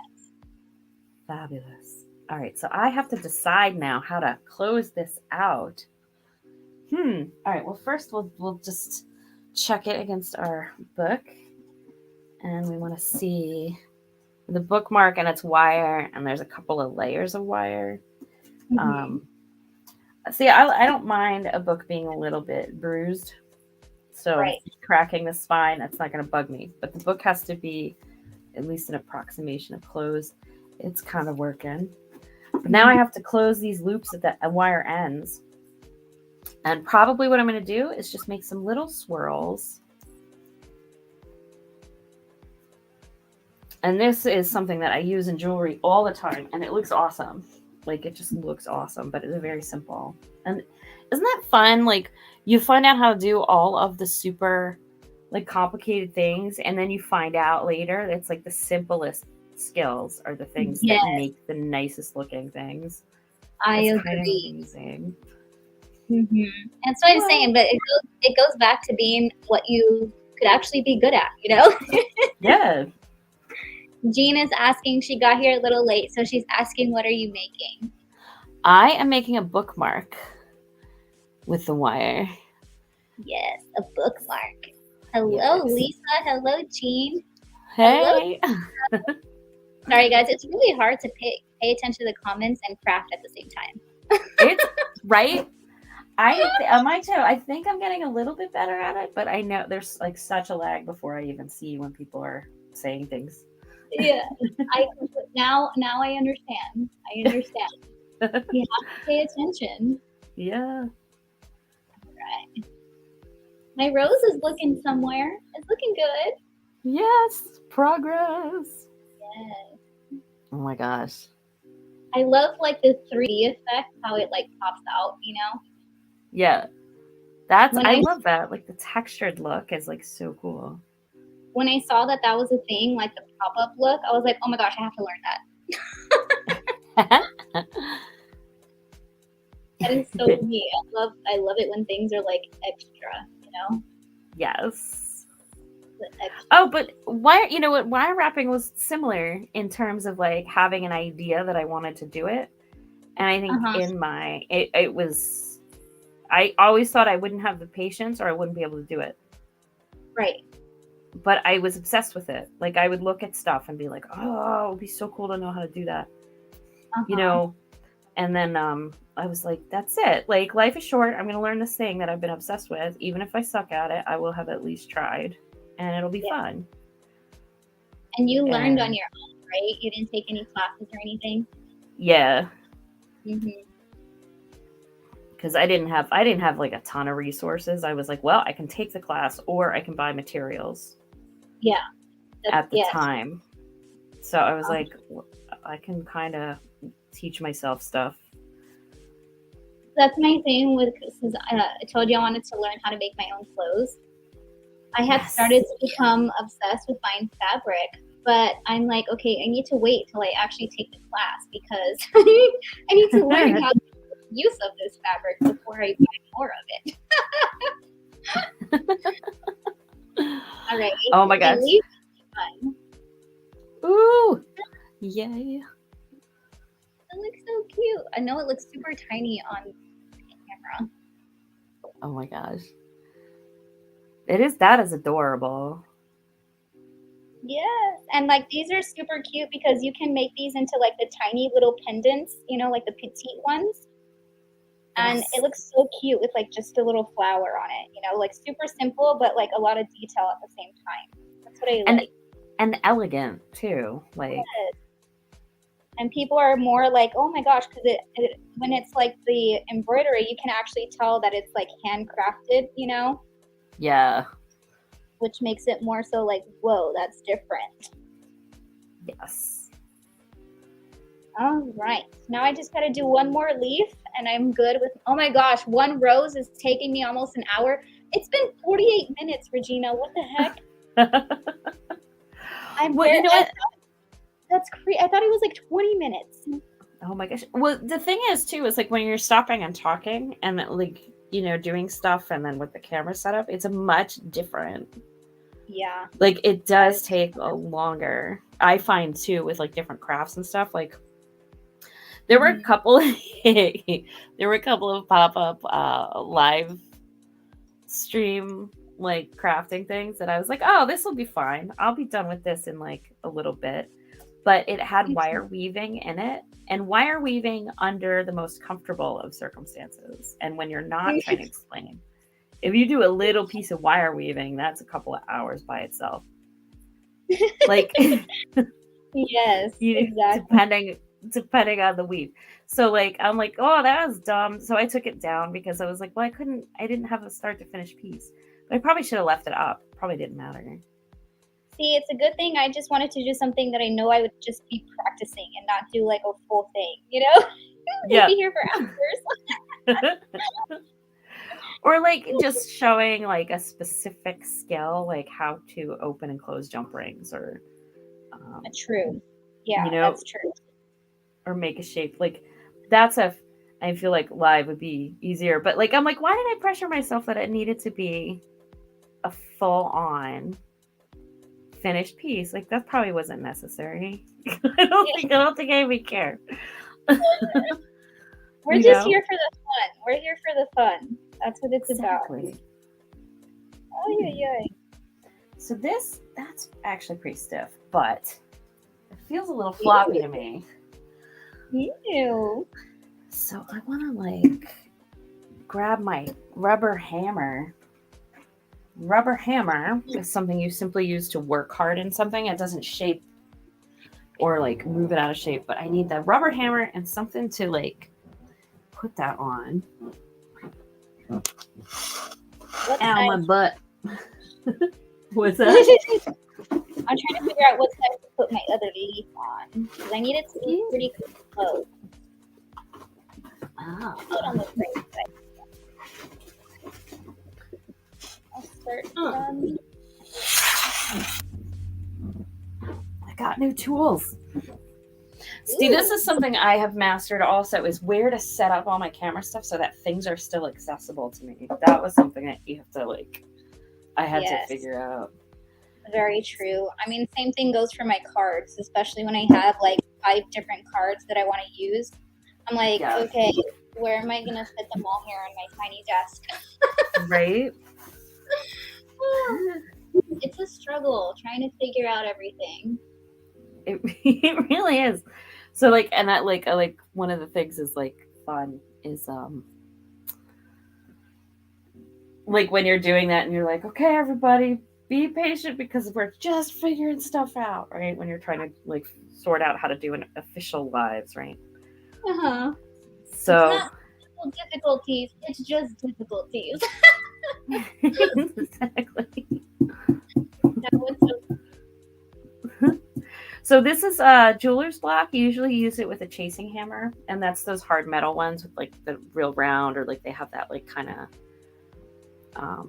Fabulous. All right, so I have to decide now how to close this out. All right, well, first we'll just check it against our book, and we want to see the bookmark and its wire, and there's a couple of layers of wire. See, I don't mind a book being a little bit bruised, so cracking the spine, that's not going to bug me, but the book has to be at least an approximation of close. It's kind of working. But now I have to close these loops at the wire ends. And probably what I'm going to do is just make some little swirls. And this is something that I use in jewelry all the time. And it looks awesome. Like, it just looks awesome. But it's very simple. And isn't that fun? Like, you find out how to do all of the super, like, complicated things. And then you find out later that it's, like, the simplest skills are the things that make the nicest looking things. I agree. Kind of amazing. That's what I'm saying, but it goes back to being what you could actually be good at, you know? Yeah. Jean is asking, she got here a little late, so she's asking, what are you making? I am making a bookmark with the wire. Yes, a bookmark. Hello, yes. Lisa. Hello, Jean. Hey. Sorry, guys. It's really hard to pay attention to the comments and craft at the same time. It's right. Mine too. I think I'm getting a little bit better at it, but I know there's like such a lag before I even see when people are saying things. Yeah, now I understand. I understand. You have to pay attention. Yeah. Right. My rose is looking somewhere. It's looking good. Yes, progress. Yes. Oh my gosh. I love like the 3D effect, how it like pops out, you know? Yeah. I love that. Like the textured look is like so cool. When I saw that was a thing, like the pop-up look, I was like, oh my gosh, I have to learn that. That is so neat. I love it when things are like extra, you know? Yes. Oh, but wire wrapping was similar in terms of like having an idea that I wanted to do it. And I think it was, I always thought I wouldn't have the patience or I wouldn't be able to do it. Right. But I was obsessed with it. Like I would look at stuff and be like, oh, it would be so cool to know how to do that. You know? And then I was like, that's it. Like life is short. I'm going to learn this thing that I've been obsessed with. Even if I suck at it, I will have at least tried. And it'll be fun. And you learned on your own, right? You didn't take any classes or anything? Yeah. Because I didn't have like a ton of resources. I was like, well, I can take the class or I can buy materials. Yeah. At the time. So I was like, I can kind of teach myself stuff. That's my thing since I told you I wanted to learn how to make my own clothes. I had started to become obsessed with buying fabric, but I'm like, okay, I need to wait till I actually take the class because I need to learn how to make use of this fabric before I buy more of it. All right. Oh my gosh. Ooh. Yay. It looks so cute. I know it looks super tiny on camera. Oh my gosh. That is adorable. Yes, and like these are super cute because you can make these into like the tiny little pendants, you know, like the petite ones. And it looks so cute with like just a little flower on it, you know, like super simple, but like a lot of detail at the same time. That's what I like. And elegant too, like. Yes. And people are more like, oh my gosh, because when it's like the embroidery, you can actually tell that it's like handcrafted, you know? Yeah. Which makes it more so like, whoa, that's different. Yes. All right. Now I just got to do one more leaf and I'm good with, oh my gosh, one rose is taking me almost an hour. It's been 48 minutes, Regina. What the heck? You know what? That's crazy. I thought it was like 20 minutes. Oh my gosh. Well, the thing is too, is like when you're stopping and talking and like, you know, doing stuff and then with the camera setup, it's a much different. Yeah. Like it does take a longer. I find too with like different crafts and stuff. Like there were a couple of pop-up live stream like crafting things that I was like, oh, this will be fine. I'll be done with this in like a little bit. But it had wire weaving in it, and wire weaving under the most comfortable of circumstances. And when you're not trying to explain, if you do a little piece of wire weaving, that's a couple of hours by itself. Like, yes, exactly. Depending on the weave. So like, I'm like, oh, that was dumb. So I took it down because I was like, well, I didn't have a start to finish piece, but I probably should have left it up. Probably didn't matter. See, it's a good thing I just wanted to do something that I know I would just be practicing and not do like a full thing, you know? Yeah. Be here for hours. Or like just showing like a specific skill, like how to open and close jump rings or true. Yeah, you know, that's true. Or make a shape. Like I feel like live would be easier. But like I'm like, why did I pressure myself that it needed to be a full on finished piece? Like that probably wasn't necessary. I don't think I would care. We're just here for the fun. We're here for the fun. That's what it's about. Oh yeah. So that's actually pretty stiff, but it feels a little floppy to me. Ew. So I want to like grab my rubber hammer. Rubber hammer is something you simply use to work hard in something. It doesn't shape or like move it out of shape, but I need that rubber hammer and something to like put that on. Ow, my butt. What's that? I'm trying to figure out what size to put my other leaf on because I need it to be pretty close. Oh. Put it on the right side. I'll start from. I got new tools. See, this is something I have mastered also, is where to set up all my camera stuff so that things are still accessible to me. That was something that you have to like, I had to figure out. Very true. I mean, same thing goes for my cards, especially when I have like 5 different cards that I want to use. I'm like, okay, where am I going to fit them all here on my tiny desk? Right? It's a struggle trying to figure out everything. It really is. So like, and that like one of the things is like fun is like when you're doing that and you're like, okay, everybody be patient because we're just figuring stuff out, right? When you're trying to like sort out how to do an official lives, right? So it's not difficulties, it's just difficulties. Exactly. That was so this is jeweler's block. You usually use it with a chasing hammer, and that's those hard metal ones with like the real round, or like they have that like kind of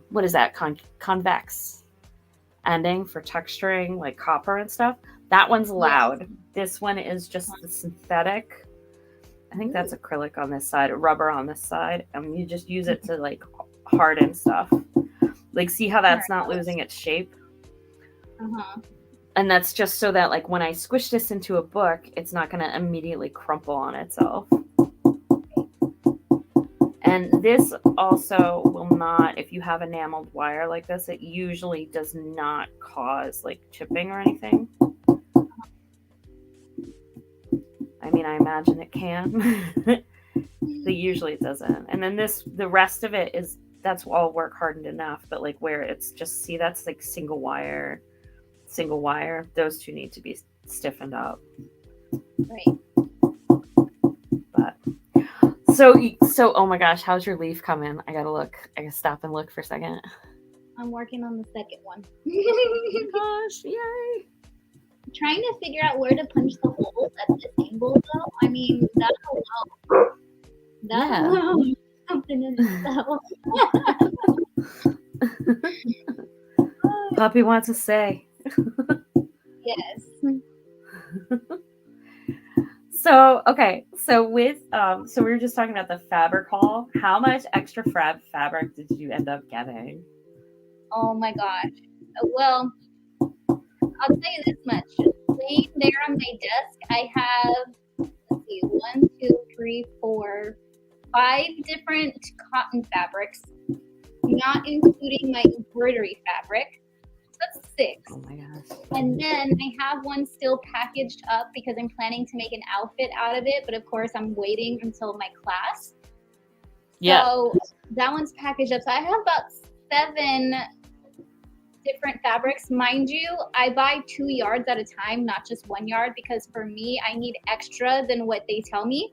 what is that, convex ending for texturing like copper and stuff. That one's loud. This one is just the synthetic. I think that's acrylic on this side, rubber on this side, and you just use it to like harden stuff. Like, see how that's not losing its shape? And that's just so that like when I squish this into a book, it's not going to immediately crumple on itself. And this also will not, if you have enameled wire like this, it usually does not cause like chipping or anything. I mean, I imagine it can, but usually it doesn't. And then the rest of it is, that's all work hardened enough, but like where it's just, see, that's like single wire, those two need to be stiffened up. Right. But so oh my gosh, how's your leaf coming? I gotta stop and look for a second. I'm working on the second one. Oh my gosh, yay. I'm trying to figure out where to punch the holes at this angle though. I mean, that'll help. That'll help something in itself. Puppy wants to say. Yes. So, okay. So with, so we were just talking about the fabric haul. How much extra fabric did you end up getting? Oh my gosh. Well, I'll tell you this much. Laying there on my desk, I have, let's see, 1, 2, 3, 4, 5 different cotton fabrics, not including my embroidery fabric. That's 6. Oh my gosh. And then I have one still packaged up because I'm planning to make an outfit out of it, but of course I'm waiting until my class. Yeah. So that one's packaged up. So I have about 7 different fabrics. Mind you, I buy 2 yards at a time, not just 1 yard, because for me, I need extra than what they tell me.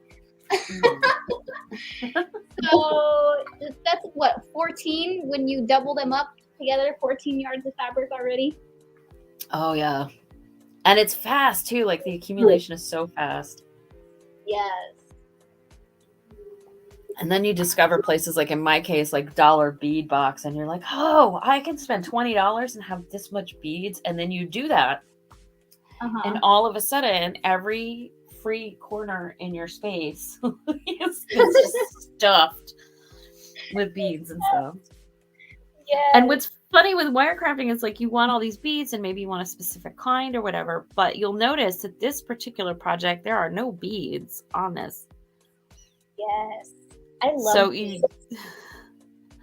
So that's what, 14 when you double them up together, 14 yards of fabric already. Oh yeah. And it's fast too, like the accumulation is so fast. Yes. And then you discover places like, in my case, like Dollar Bead Box, and you're like, oh, I can spend $20 and have this much beads. And then you do that. And all of a sudden, every free corner in your space is just stuffed with beads and stuff. Yeah. And what's funny with wirecrafting is like you want all these beads and maybe you want a specific kind or whatever, but you'll notice that this particular project, there are no beads on this. Yes. I love beads.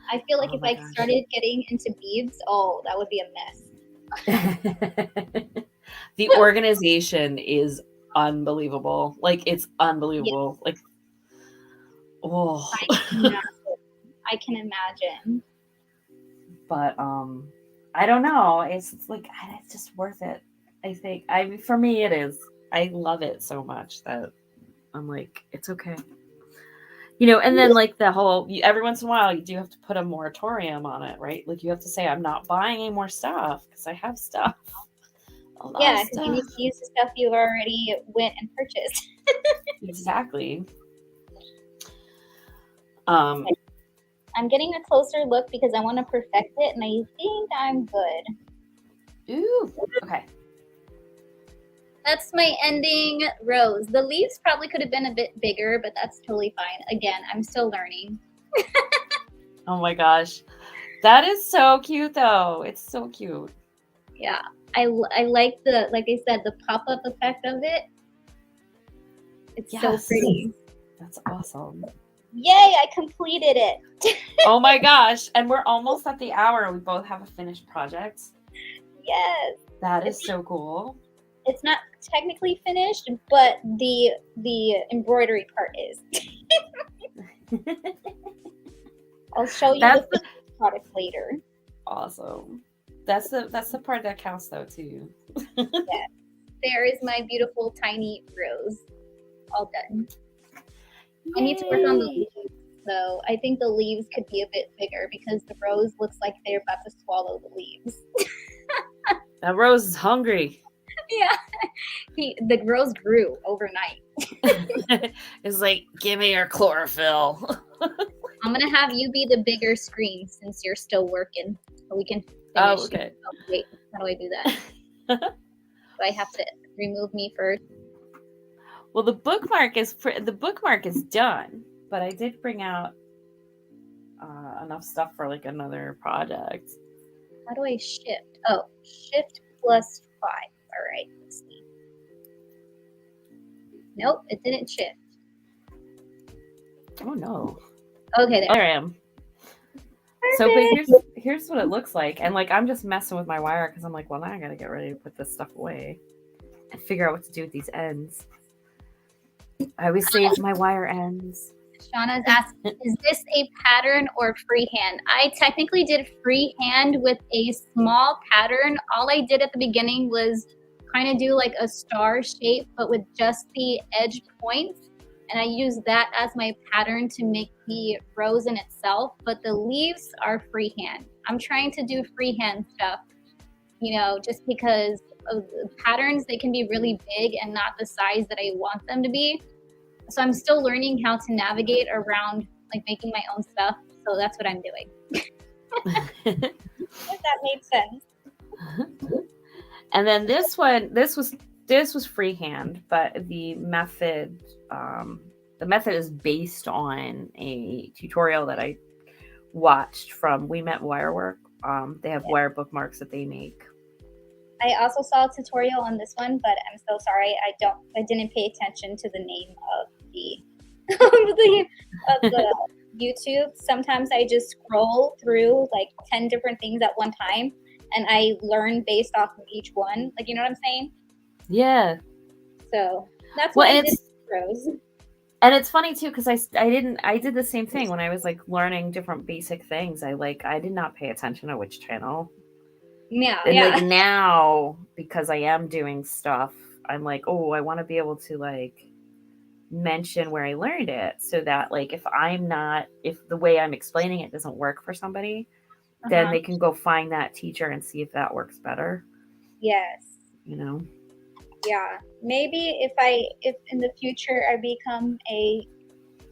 I feel like if I started getting into beads, that would be a mess. The organization is unbelievable. Like, it's unbelievable. Yeah. Like, oh. I can imagine. But I don't know. It's like it's just worth it. I think for me it is. I love it so much that I'm like, it's okay. And then like the whole every once in a while you do have to put a moratorium on it, right? Like you have to say I'm not buying any more stuff because I have stuff. Yeah, because you need to use the stuff you already went and purchased. Exactly. I'm getting a closer look because I want to perfect it, and I think I'm good. Ooh, okay. That's my ending rose. The leaves probably could have been a bit bigger, but that's totally fine. Again, I'm still learning. Oh my gosh. That is so cute though. It's so cute. Yeah. I like like I said, the pop-up effect of it. It's so pretty. That's awesome. Yay, I completed it. Oh my gosh. And we're almost at the hour. We both have a finished project. Yes. That is so cool. It's not technically finished, but the embroidery part is. I'll show you the product later. Awesome. That's the part that counts though too. Yes. There is my beautiful tiny rose. All done. Yay. I need to work on the leaves though. I think the leaves could be a bit bigger because the rose looks like they're about to swallow the leaves. That rose is hungry. Yeah. The rose grew overnight. It's like, give me your chlorophyll. I'm going to have you be the bigger screen since you're still working. So we can finish. Oh, okay. Oh, wait, how do I do that? Do I have to remove me first? Well, the bookmark is done, but I did bring out enough stuff for like another project. How do I shift? Oh, shift +5. All right, let's see. Nope, it didn't shift. Oh no. Okay, there I am. Perfect. So, but here's what it looks like, and like I'm just messing with my wire because I'm like, well, now I gotta get ready to put this stuff away and figure out what to do with these ends. I always save my wire ends. Shauna's asking, is this a pattern or freehand? I technically did freehand with a small pattern. All I did at the beginning was kind of do like a star shape, but with just the edge points. And I used that as my pattern to make the rose in itself. But the leaves are freehand. I'm trying to do freehand stuff, just because of the patterns, they can be really big and not the size that I want them to be. So I'm still learning how to navigate around like making my own stuff. So that's what I'm doing. If that made sense. And then this was freehand, but the method is based on a tutorial that I watched from We Met Wirework. They have wire bookmarks that they make. I also saw a tutorial on this one, but I'm so sorry. I didn't pay attention to the name of the YouTube. Sometimes I just scroll through like 10 different things at one time, and I learn based off of each one. Like, you know what I'm saying? Yeah. So that's what I did with Rose. And it's funny too, because I did the same thing when I was like learning different basic things. I did not pay attention to which channel. Yeah. And like now, because I am doing stuff, I'm like, oh, I want to be able to like mention where I learned it, so that like if the way I'm explaining it doesn't work for somebody, then they can go find that teacher and see if that works better. Yes. Yeah. Maybe if in the future I become a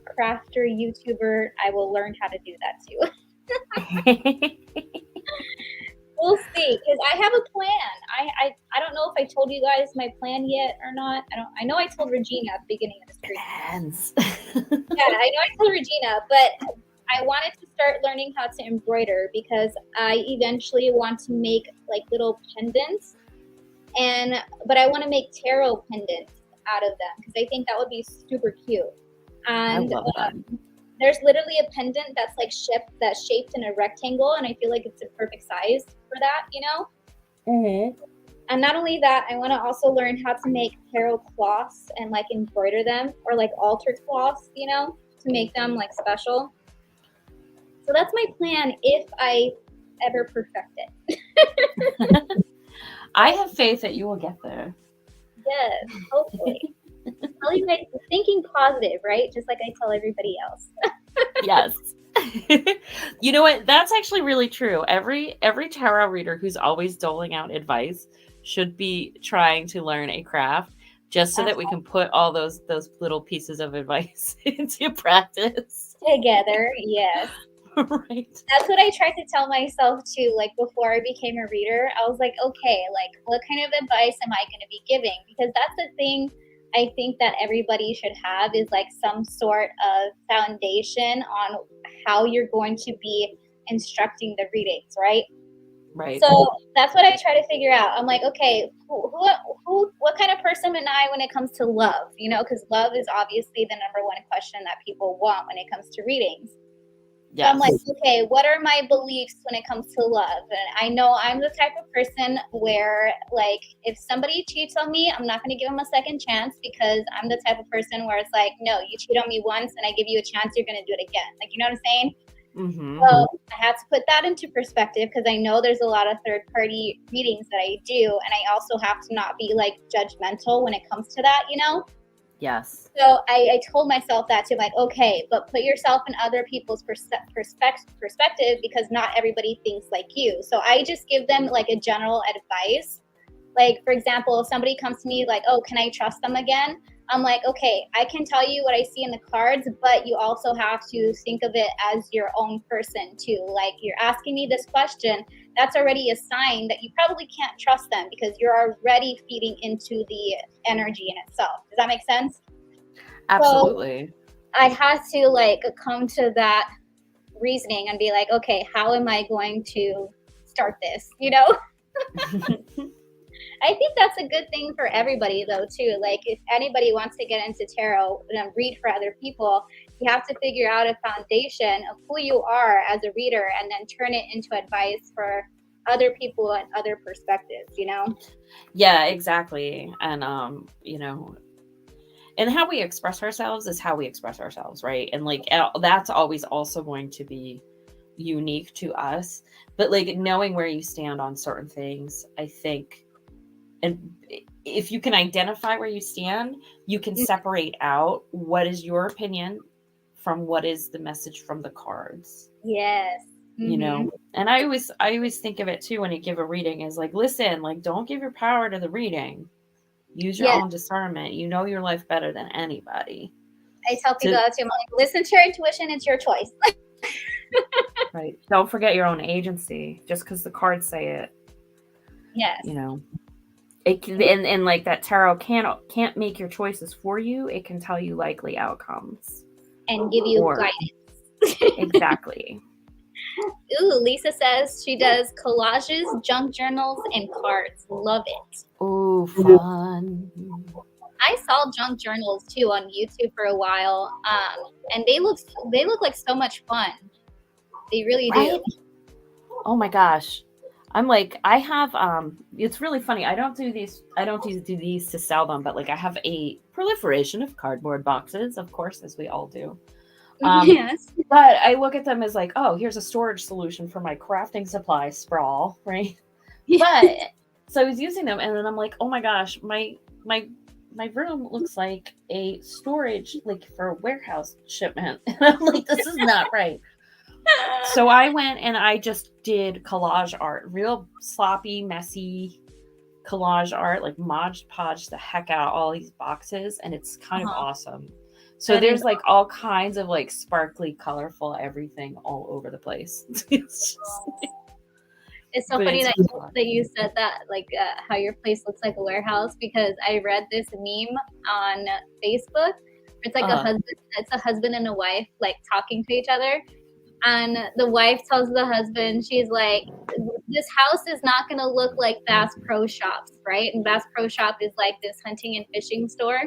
crafter YouTuber, I will learn how to do that too. We'll see, because I have a plan. I don't know if I told you guys my plan yet or not. I know I told Regina at the beginning of the stream. Yeah, I know I told Regina, but I wanted to start learning how to embroider because I eventually want to make like little pendants, but I want to make tarot pendants out of them because I think that would be super cute. And I love that. There's literally a pendant that's like shaped in a rectangle, and I feel like it's a perfect size for that, Mm-hmm. And not only that, I want to also learn how to make tarot cloths and like embroider them, or like altar cloths, you know, to make them like special. So that's my plan if I ever perfect it. I have faith that you will get there. Yes, hopefully. Tell you guys, thinking positive, right? Just like I tell everybody else. Yes. You know what? That's actually really true. Every tarot reader who's always doling out advice should be trying to learn a craft just so that we can put all those little pieces of advice into practice. Together, yes. Right. That's what I tried to tell myself too, like before I became a reader. I was like, okay, like what kind of advice am I going to be giving? Because that's the thing I think that everybody should have is like some sort of foundation on how you're going to be instructing the readings, right? Right. So that's what I try to figure out. I'm like, okay, what kind of person am I when it comes to love? You know, because love is obviously the number one question that people want when it comes to readings. Yes. So I'm like, okay, what are my beliefs when it comes to love? And I know I'm the type of person where, like, if somebody cheats on me, I'm not going to give them a second chance because I'm the type of person where it's like, no, you cheat on me once and I give you a chance, you're going to do it again. Like, you know what I'm saying? Mm-hmm. So I had to put that into perspective because I know there's a lot of third-party readings that I do. And I also have to not be, like, judgmental when it comes to that, you know? Yes. So I told myself that too, like, okay, but put yourself in other people's perspective because not everybody thinks like you. So I just give them like a general advice. Like, for example, if somebody comes to me like, oh, can I trust them again? I'm like, okay, I can tell you what I see in the cards, but you also have to think of it as your own person too. Like, you're asking me this question, that's already a sign that you probably can't trust them because you're already feeding into the energy in itself. Does that make sense? Absolutely. So I had to like come to that reasoning and be like, okay, how am I going to start this? You know? I think that's a good thing for everybody though too. Like if anybody wants to get into tarot and read for other people, you have to figure out a foundation of who you are as a reader and then turn it into advice for other people and other perspectives, you know? Yeah, exactly. And you know, and how we express ourselves is how we express ourselves, right? And like that's always also going to be unique to us. But like knowing where you stand on certain things, I think, and if you can identify where you stand, you can separate out what is your opinion from what is the message from the cards. Yes. Mm-hmm. You know, and I always think of it too when you give a reading is like, listen, like don't give your power to the reading. Use your own discernment. You know your life better than anybody. I tell people that too. I'm like, listen to your intuition. It's your choice. Right. Don't forget your own agency. Just because the cards say it. Yes. You know, it can, and like that tarot can't make your choices for you. It can tell you likely outcomes and give you guidance. Exactly. Ooh, Lisa says she does collages, junk journals, and cards. Love it. Ooh, fun. I saw junk journals too on YouTube for a while, and they look like so much fun. They really do. Oh my gosh. I'm like, I have it's really funny. I don't do these to sell them, but like I have a proliferation of cardboard boxes, of course, as we all do. Yes. But I look at them as like, oh, here's a storage solution for my crafting supply sprawl, right? But so I was using them and then I'm like, oh my gosh, my room looks like a storage, like for a warehouse shipment. And I'm like, this is not right. So I went and I just did collage art, real sloppy, messy collage art, like Mod Podge the heck out all these boxes, and it's kind of awesome. So there's like all kinds of like sparkly, colorful everything all over the place. It's so funny that you said that, like how your place looks like a warehouse, because I read this meme on Facebook. It's like a husband and a wife like talking to each other. And the wife tells the husband, she's like, this house is not going to look like Bass Pro Shops, right? And Bass Pro Shop is like this hunting and fishing store.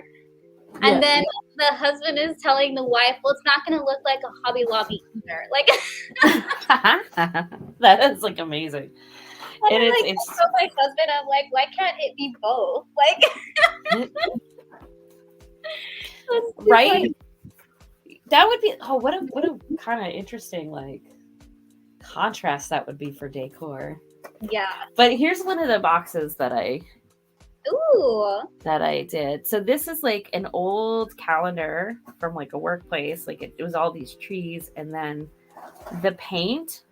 Yes. And then the husband is telling the wife, well, it's not going to look like a Hobby Lobby either. Like, that is like amazing. And it's I told my husband, I'm like, why can't it be both? Like, right? That would be what a kind of interesting like contrast that would be for decor. Yeah. But here's one of the boxes that I did. So this is like an old calendar from like a workplace. Like it was all these trees and then the paint.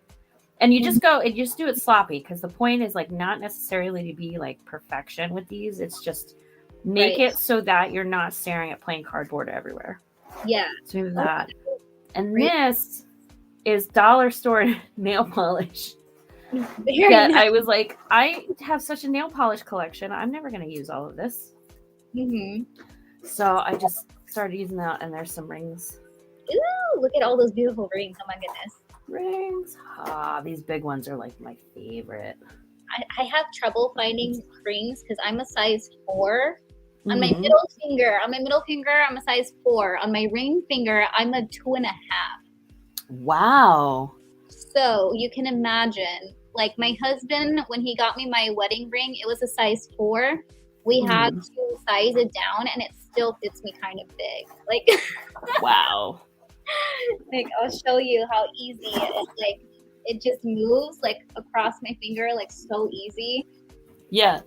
And you just go and just do it sloppy because the point is like not necessarily to be like perfection with these. It's just make it so that you're not staring at plain cardboard everywhere. Yeah. Do that. And this is dollar store nail polish. That I was like, I have such a nail polish collection. I'm never going to use all of this. So I just started using that, and there's some rings. Ooh, look at all those beautiful rings. Oh my goodness. Rings. These big ones are like my favorite. I have trouble finding rings because I'm a size 4. On my middle finger, I'm a size 4. On my ring finger, I'm a 2.5. Wow. So you can imagine, like my husband, when he got me my wedding ring, it was a size 4. We had to size it down, and it still fits me kind of big. Like, wow. Like, I'll show you how easy it is. Like, it just moves like across my finger, like so easy. Yeah.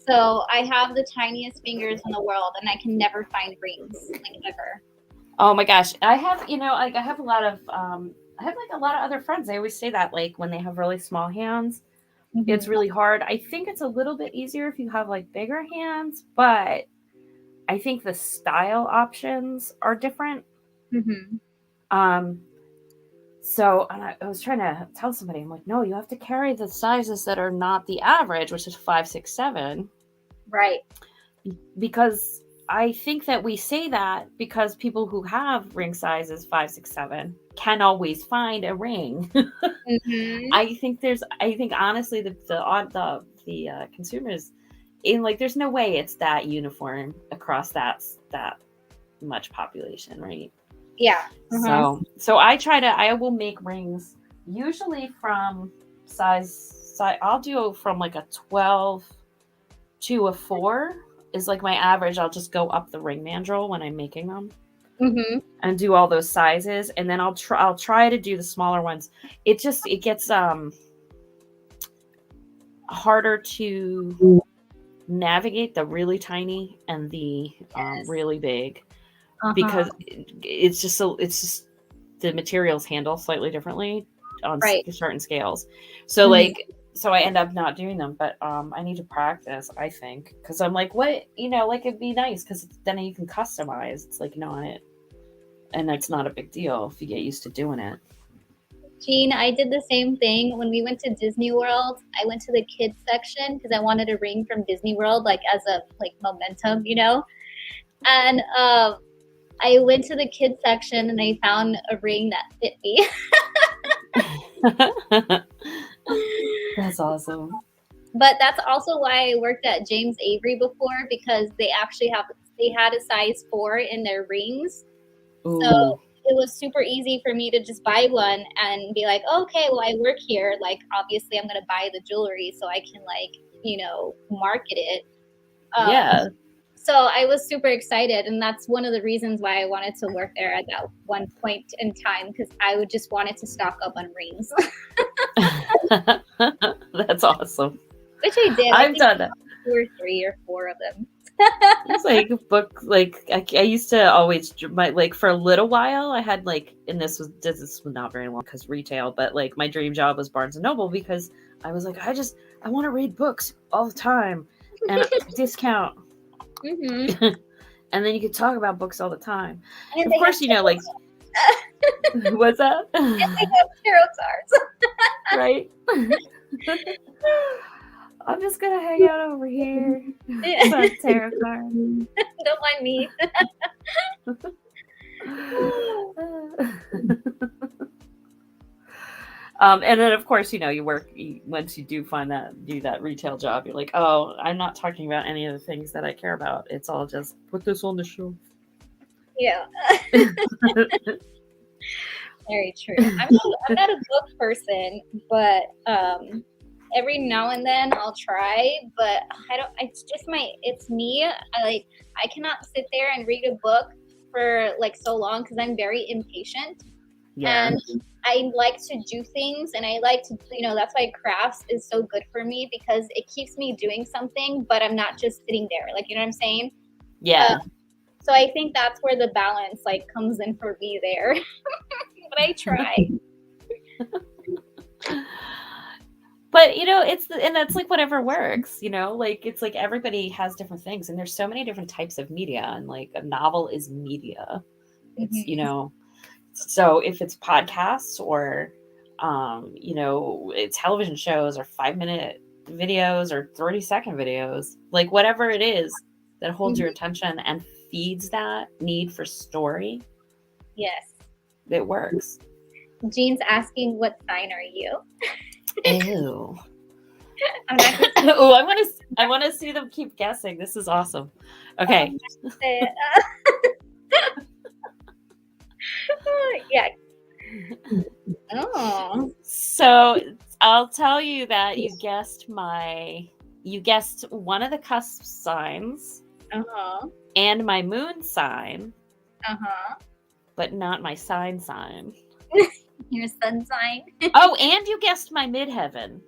So I have the tiniest fingers in the world, and I can never find rings, like ever. Oh my gosh, I have I have a lot of other friends. They always say that like when they have really small hands, it's really hard. I think it's a little bit easier if you have like bigger hands, but I think the style options are different. So and I was trying to tell somebody, I'm like, no, you have to carry the sizes that are not the average, which is 5, 6, 7. Right. Because I think that we say that because people who have ring sizes 5, 6, 7 can always find a ring. I think honestly the consumers in like there's no way it's that uniform across that much population, right? Yeah. So I will make rings usually from size I'll do from like a 12 to a 4 is like my average. I'll just go up the ring mandrel when I'm making them and do all those sizes, and then I'll try to do the smaller ones. It gets harder to navigate the really tiny and the really big because it's just the materials handle slightly differently on certain scales. So so I end up not doing them, but I need to practice, I think, because I'm like, what, like it'd be nice because then you can customize. It's like not, and it's not a big deal if you get used to doing it. Jean, I did the same thing when we went to Disney World. I went to the kids section because I wanted a ring from Disney World, like as a momentum, and I went to the kids section and I found a ring that fit me. That's awesome. But that's also why I worked at James Avery before, because they actually had a size 4 in their rings. Ooh. So it was super easy for me to just buy one and be like, okay, well, I work here. Like, obviously I'm going to buy the jewelry so I can market it. Yeah. So I was super excited, and that's one of the reasons why I wanted to work there at that one point in time, because I would just wanted to stock up on rings. That's awesome. Which I did. I've done that. 2 or 3 or 4 of them. It's like a book. Like I used to always for a little while. I had and this was not very long because retail, but my dream job was Barnes and Noble because I was like, I want to read books all the time and discount. And then you could talk about books all the time. And of course, what's that? And they have tarot cards. Right? I'm just gonna hang out over here. Yeah. Tarot card. Don't mind me. And then of course, you work once you do that retail job, you're like, oh, I'm not talking about any of the things that I care about. It's all just put this on the shelf. Yeah. Very true. I'm not a book person, but every now and then I'll try, but I don't. It's me. I cannot sit there and read a book for like so long because I'm very impatient. Yeah. And I like to do things, and I like to, that's why crafts is so good for me because it keeps me doing something, but I'm not just sitting there. Like, you know what I'm saying? Yeah. So I think that's where the balance like comes in for me there. But I try. But and that's like whatever works, like it's like everybody has different things, and there's so many different types of media, and like a novel is media. It's so if it's podcasts or television shows or 5-minute videos or 30-second videos, like whatever it is that holds your attention and feeds that need for story, yes, it works. Jean's asking, what sign are you? Ew. I'm not gonna Oh, I want to see them keep guessing. This is awesome. Okay. Yeah. Oh. So I'll tell you that you guessed one of the cusp signs. And my moon sign. But not my sign. Your sun sign. Oh, and you guessed my midheaven.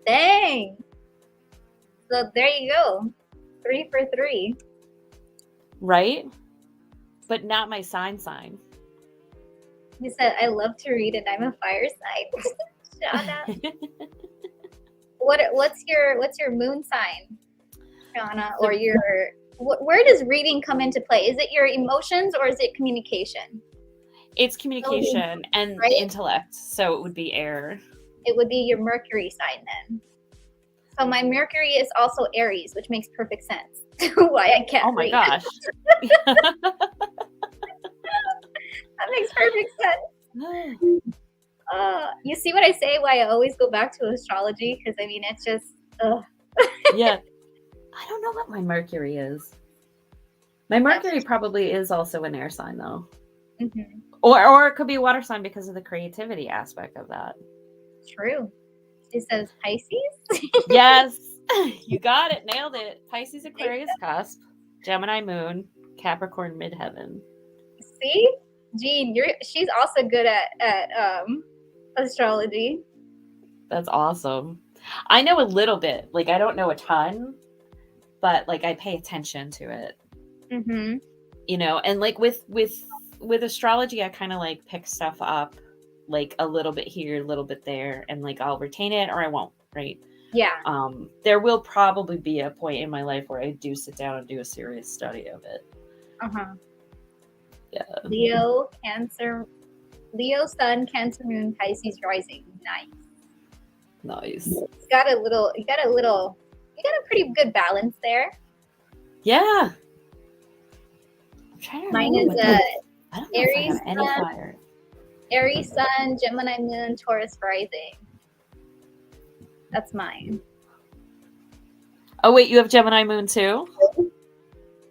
Dang. So there you go. 3 for 3. Right? But not my sign. You said, I love to read and I'm a fire sign. Shauna. What's your moon sign, Shauna? Or where does reading come into play? Is it your emotions or is it communication? It's communication and intellect. So it would be air. It would be your Mercury sign then. So my Mercury is also Aries, which makes perfect sense. Why I can't read. Gosh. That makes perfect sense. You see what I say? Why I always go back to astrology? Because it's just. Yeah. I don't know what my Mercury is. My Mercury probably is also an air sign, though. Mm-hmm. Or it could be a water sign because of the creativity aspect of that. True. It says Pisces. Yes, you got it. Nailed it. Pisces, Aquarius, cusp, Gemini, moon, Capricorn, midheaven. See, Jean, she's also good at astrology. That's awesome. I know a little bit. Like, I don't know a ton, but like I pay attention to it. Mm-hmm. And like with astrology, I kind of like pick stuff up, like a little bit here, a little bit there, and like I'll retain it or I won't. Right. Yeah. There will probably be a point in my life where I do sit down and do a serious study of it. Yeah. Leo, Cancer, Leo sun, Cancer moon, Pisces rising. Nice. You got a pretty good balance there. Yeah. I'm trying to Mine is Aries sun, Aries sun, Gemini moon, Taurus rising. That's mine. Oh wait, you have Gemini moon too?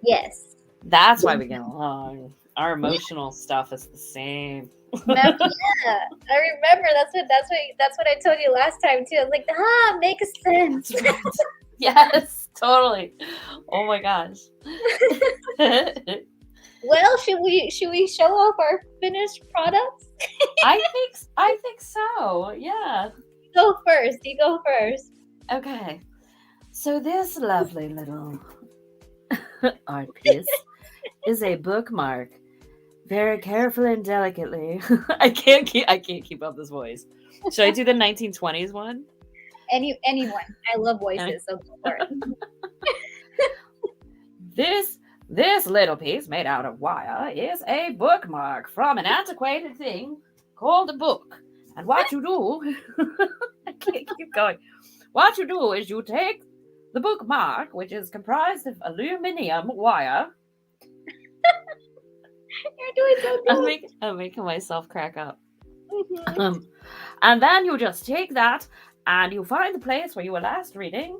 Yes. That's why we get along. Our emotional stuff is the same. Yeah, I remember. That's what I told you last time too. I was like, makes sense. Yes, totally. Oh my gosh. Well, should we show off our finished products? I think so. Yeah. You go first. Okay. So this lovely little art piece is a bookmark. Very carefully and delicately. I can't keep up this voice. Should I do the 1920s one? Anyone. I love voices, so go for it. This little piece made out of wire is a bookmark from an antiquated thing called a book. And what you do, I can't keep going. What you do is you take the bookmark, which is comprised of aluminum wire. You're doing so good. I'm making myself crack up. Mm-hmm. And then you just take that and you find the place where you were last reading,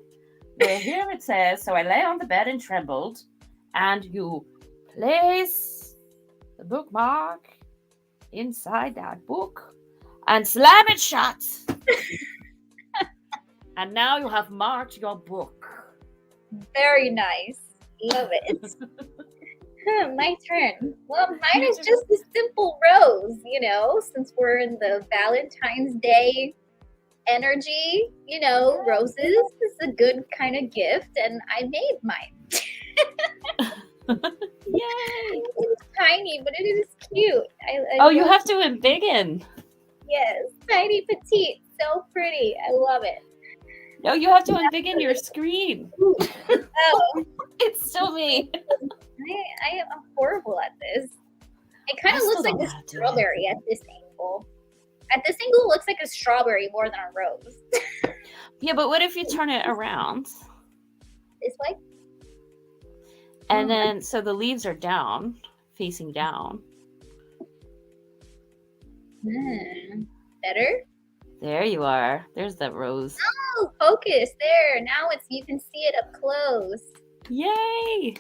where here it says, so I lay on the bed and trembled, and you place the bookmark inside that book and slam it shut. And now you have marked your book. Very nice. Love it. My turn. Well, mine is just a simple rose, you know, since we're in the Valentine's Day energy, you know, roses is a good kind of gift, and I made mine. Yay! It's tiny, but it is cute. You have to embiggen. Yes, tiny, petite, so pretty. I love it. No, you have to embiggen your screen. Oh, it's still me. I am horrible at this. It kind of looks like a strawberry at this angle. At this angle, it looks like a strawberry more than a rose. Yeah, but what if you turn it around? This way? And then, so the leaves are down, facing down. Better? There you are. There's that rose. Oh, focus. There. Now you can see it up close. Yay!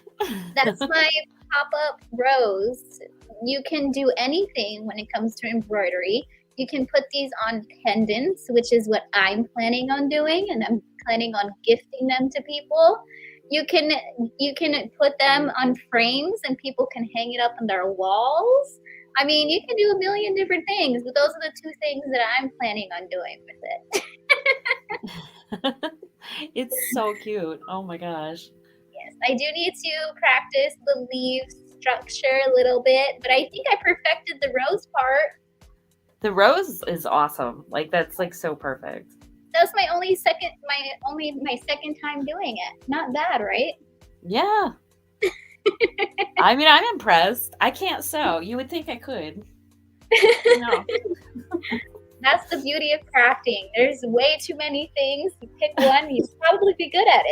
That's my pop-up rose. You can do anything when it comes to embroidery. You can put these on pendants, which is what I'm planning on doing, and I'm planning on gifting them to people. You can put them on frames and people can hang it up on their walls. I mean, you can do a million different things, but those are the two things that I'm planning on doing with it. It's so cute. Oh my gosh. Yes, I do need to practice the leaf structure a little bit, but I think I perfected the rose part. The rose is awesome. Like, that's like so perfect. That's my second time doing it. Not bad, right? Yeah. I mean, I'm impressed. I can't sew. You would think I could. No. That's the beauty of crafting. There's way too many things. You pick one, you'd probably be good at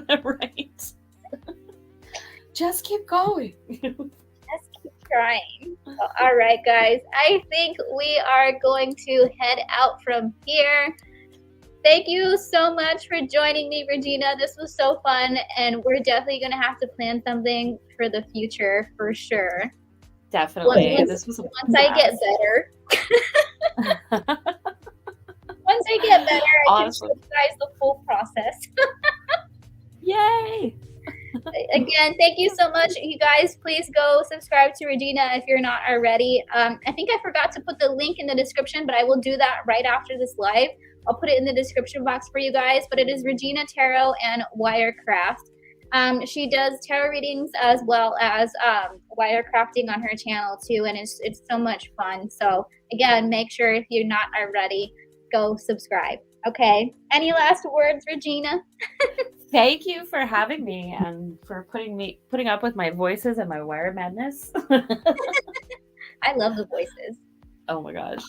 it. Right. Just keep going. Just keep trying. So, all right, guys. I think we are going to head out from here. Thank you so much for joining me, Regina. This was so fun, and we're definitely going to have to plan something for the future for sure. Definitely. Once I get better. Once I get better, I can show you guys the full process. Yay! Again, thank you so much. You guys, please go subscribe to Regina if you're not already. I think I forgot to put the link in the description, but I will do that right after this live. I'll put it in the description box for you guys, but it is Regina Tarot and Wirecraft. She does tarot readings as well as wirecrafting on her channel too, and it's so much fun. So again, make sure if you're not already, go subscribe. Okay. Any last words, Regina? Thank you for having me and for putting up with my voices and my wire madness. I love the voices. Oh my gosh.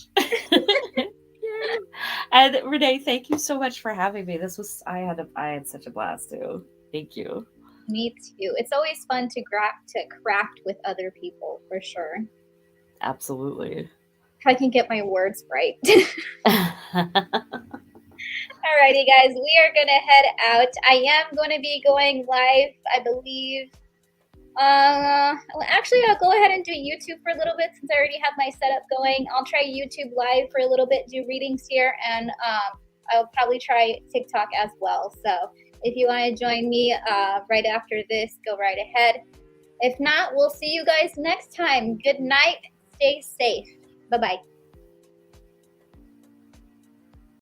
And Renee, thank you so much for having me. I had such a blast too. Thank you. Me too. It's always fun to craft with other people, for sure. Absolutely. If I can get my words right. Alrighty, guys, we are gonna head out. I am going to be going live, I believe. Actually, I'll go ahead and do YouTube for a little bit since I already have my setup going. I'll try YouTube live for a little bit, do readings here, and I'll probably try TikTok as well. So if you want to join me right after this, go right ahead. If not, we'll see you guys next time. Good night. Stay safe. Bye-bye.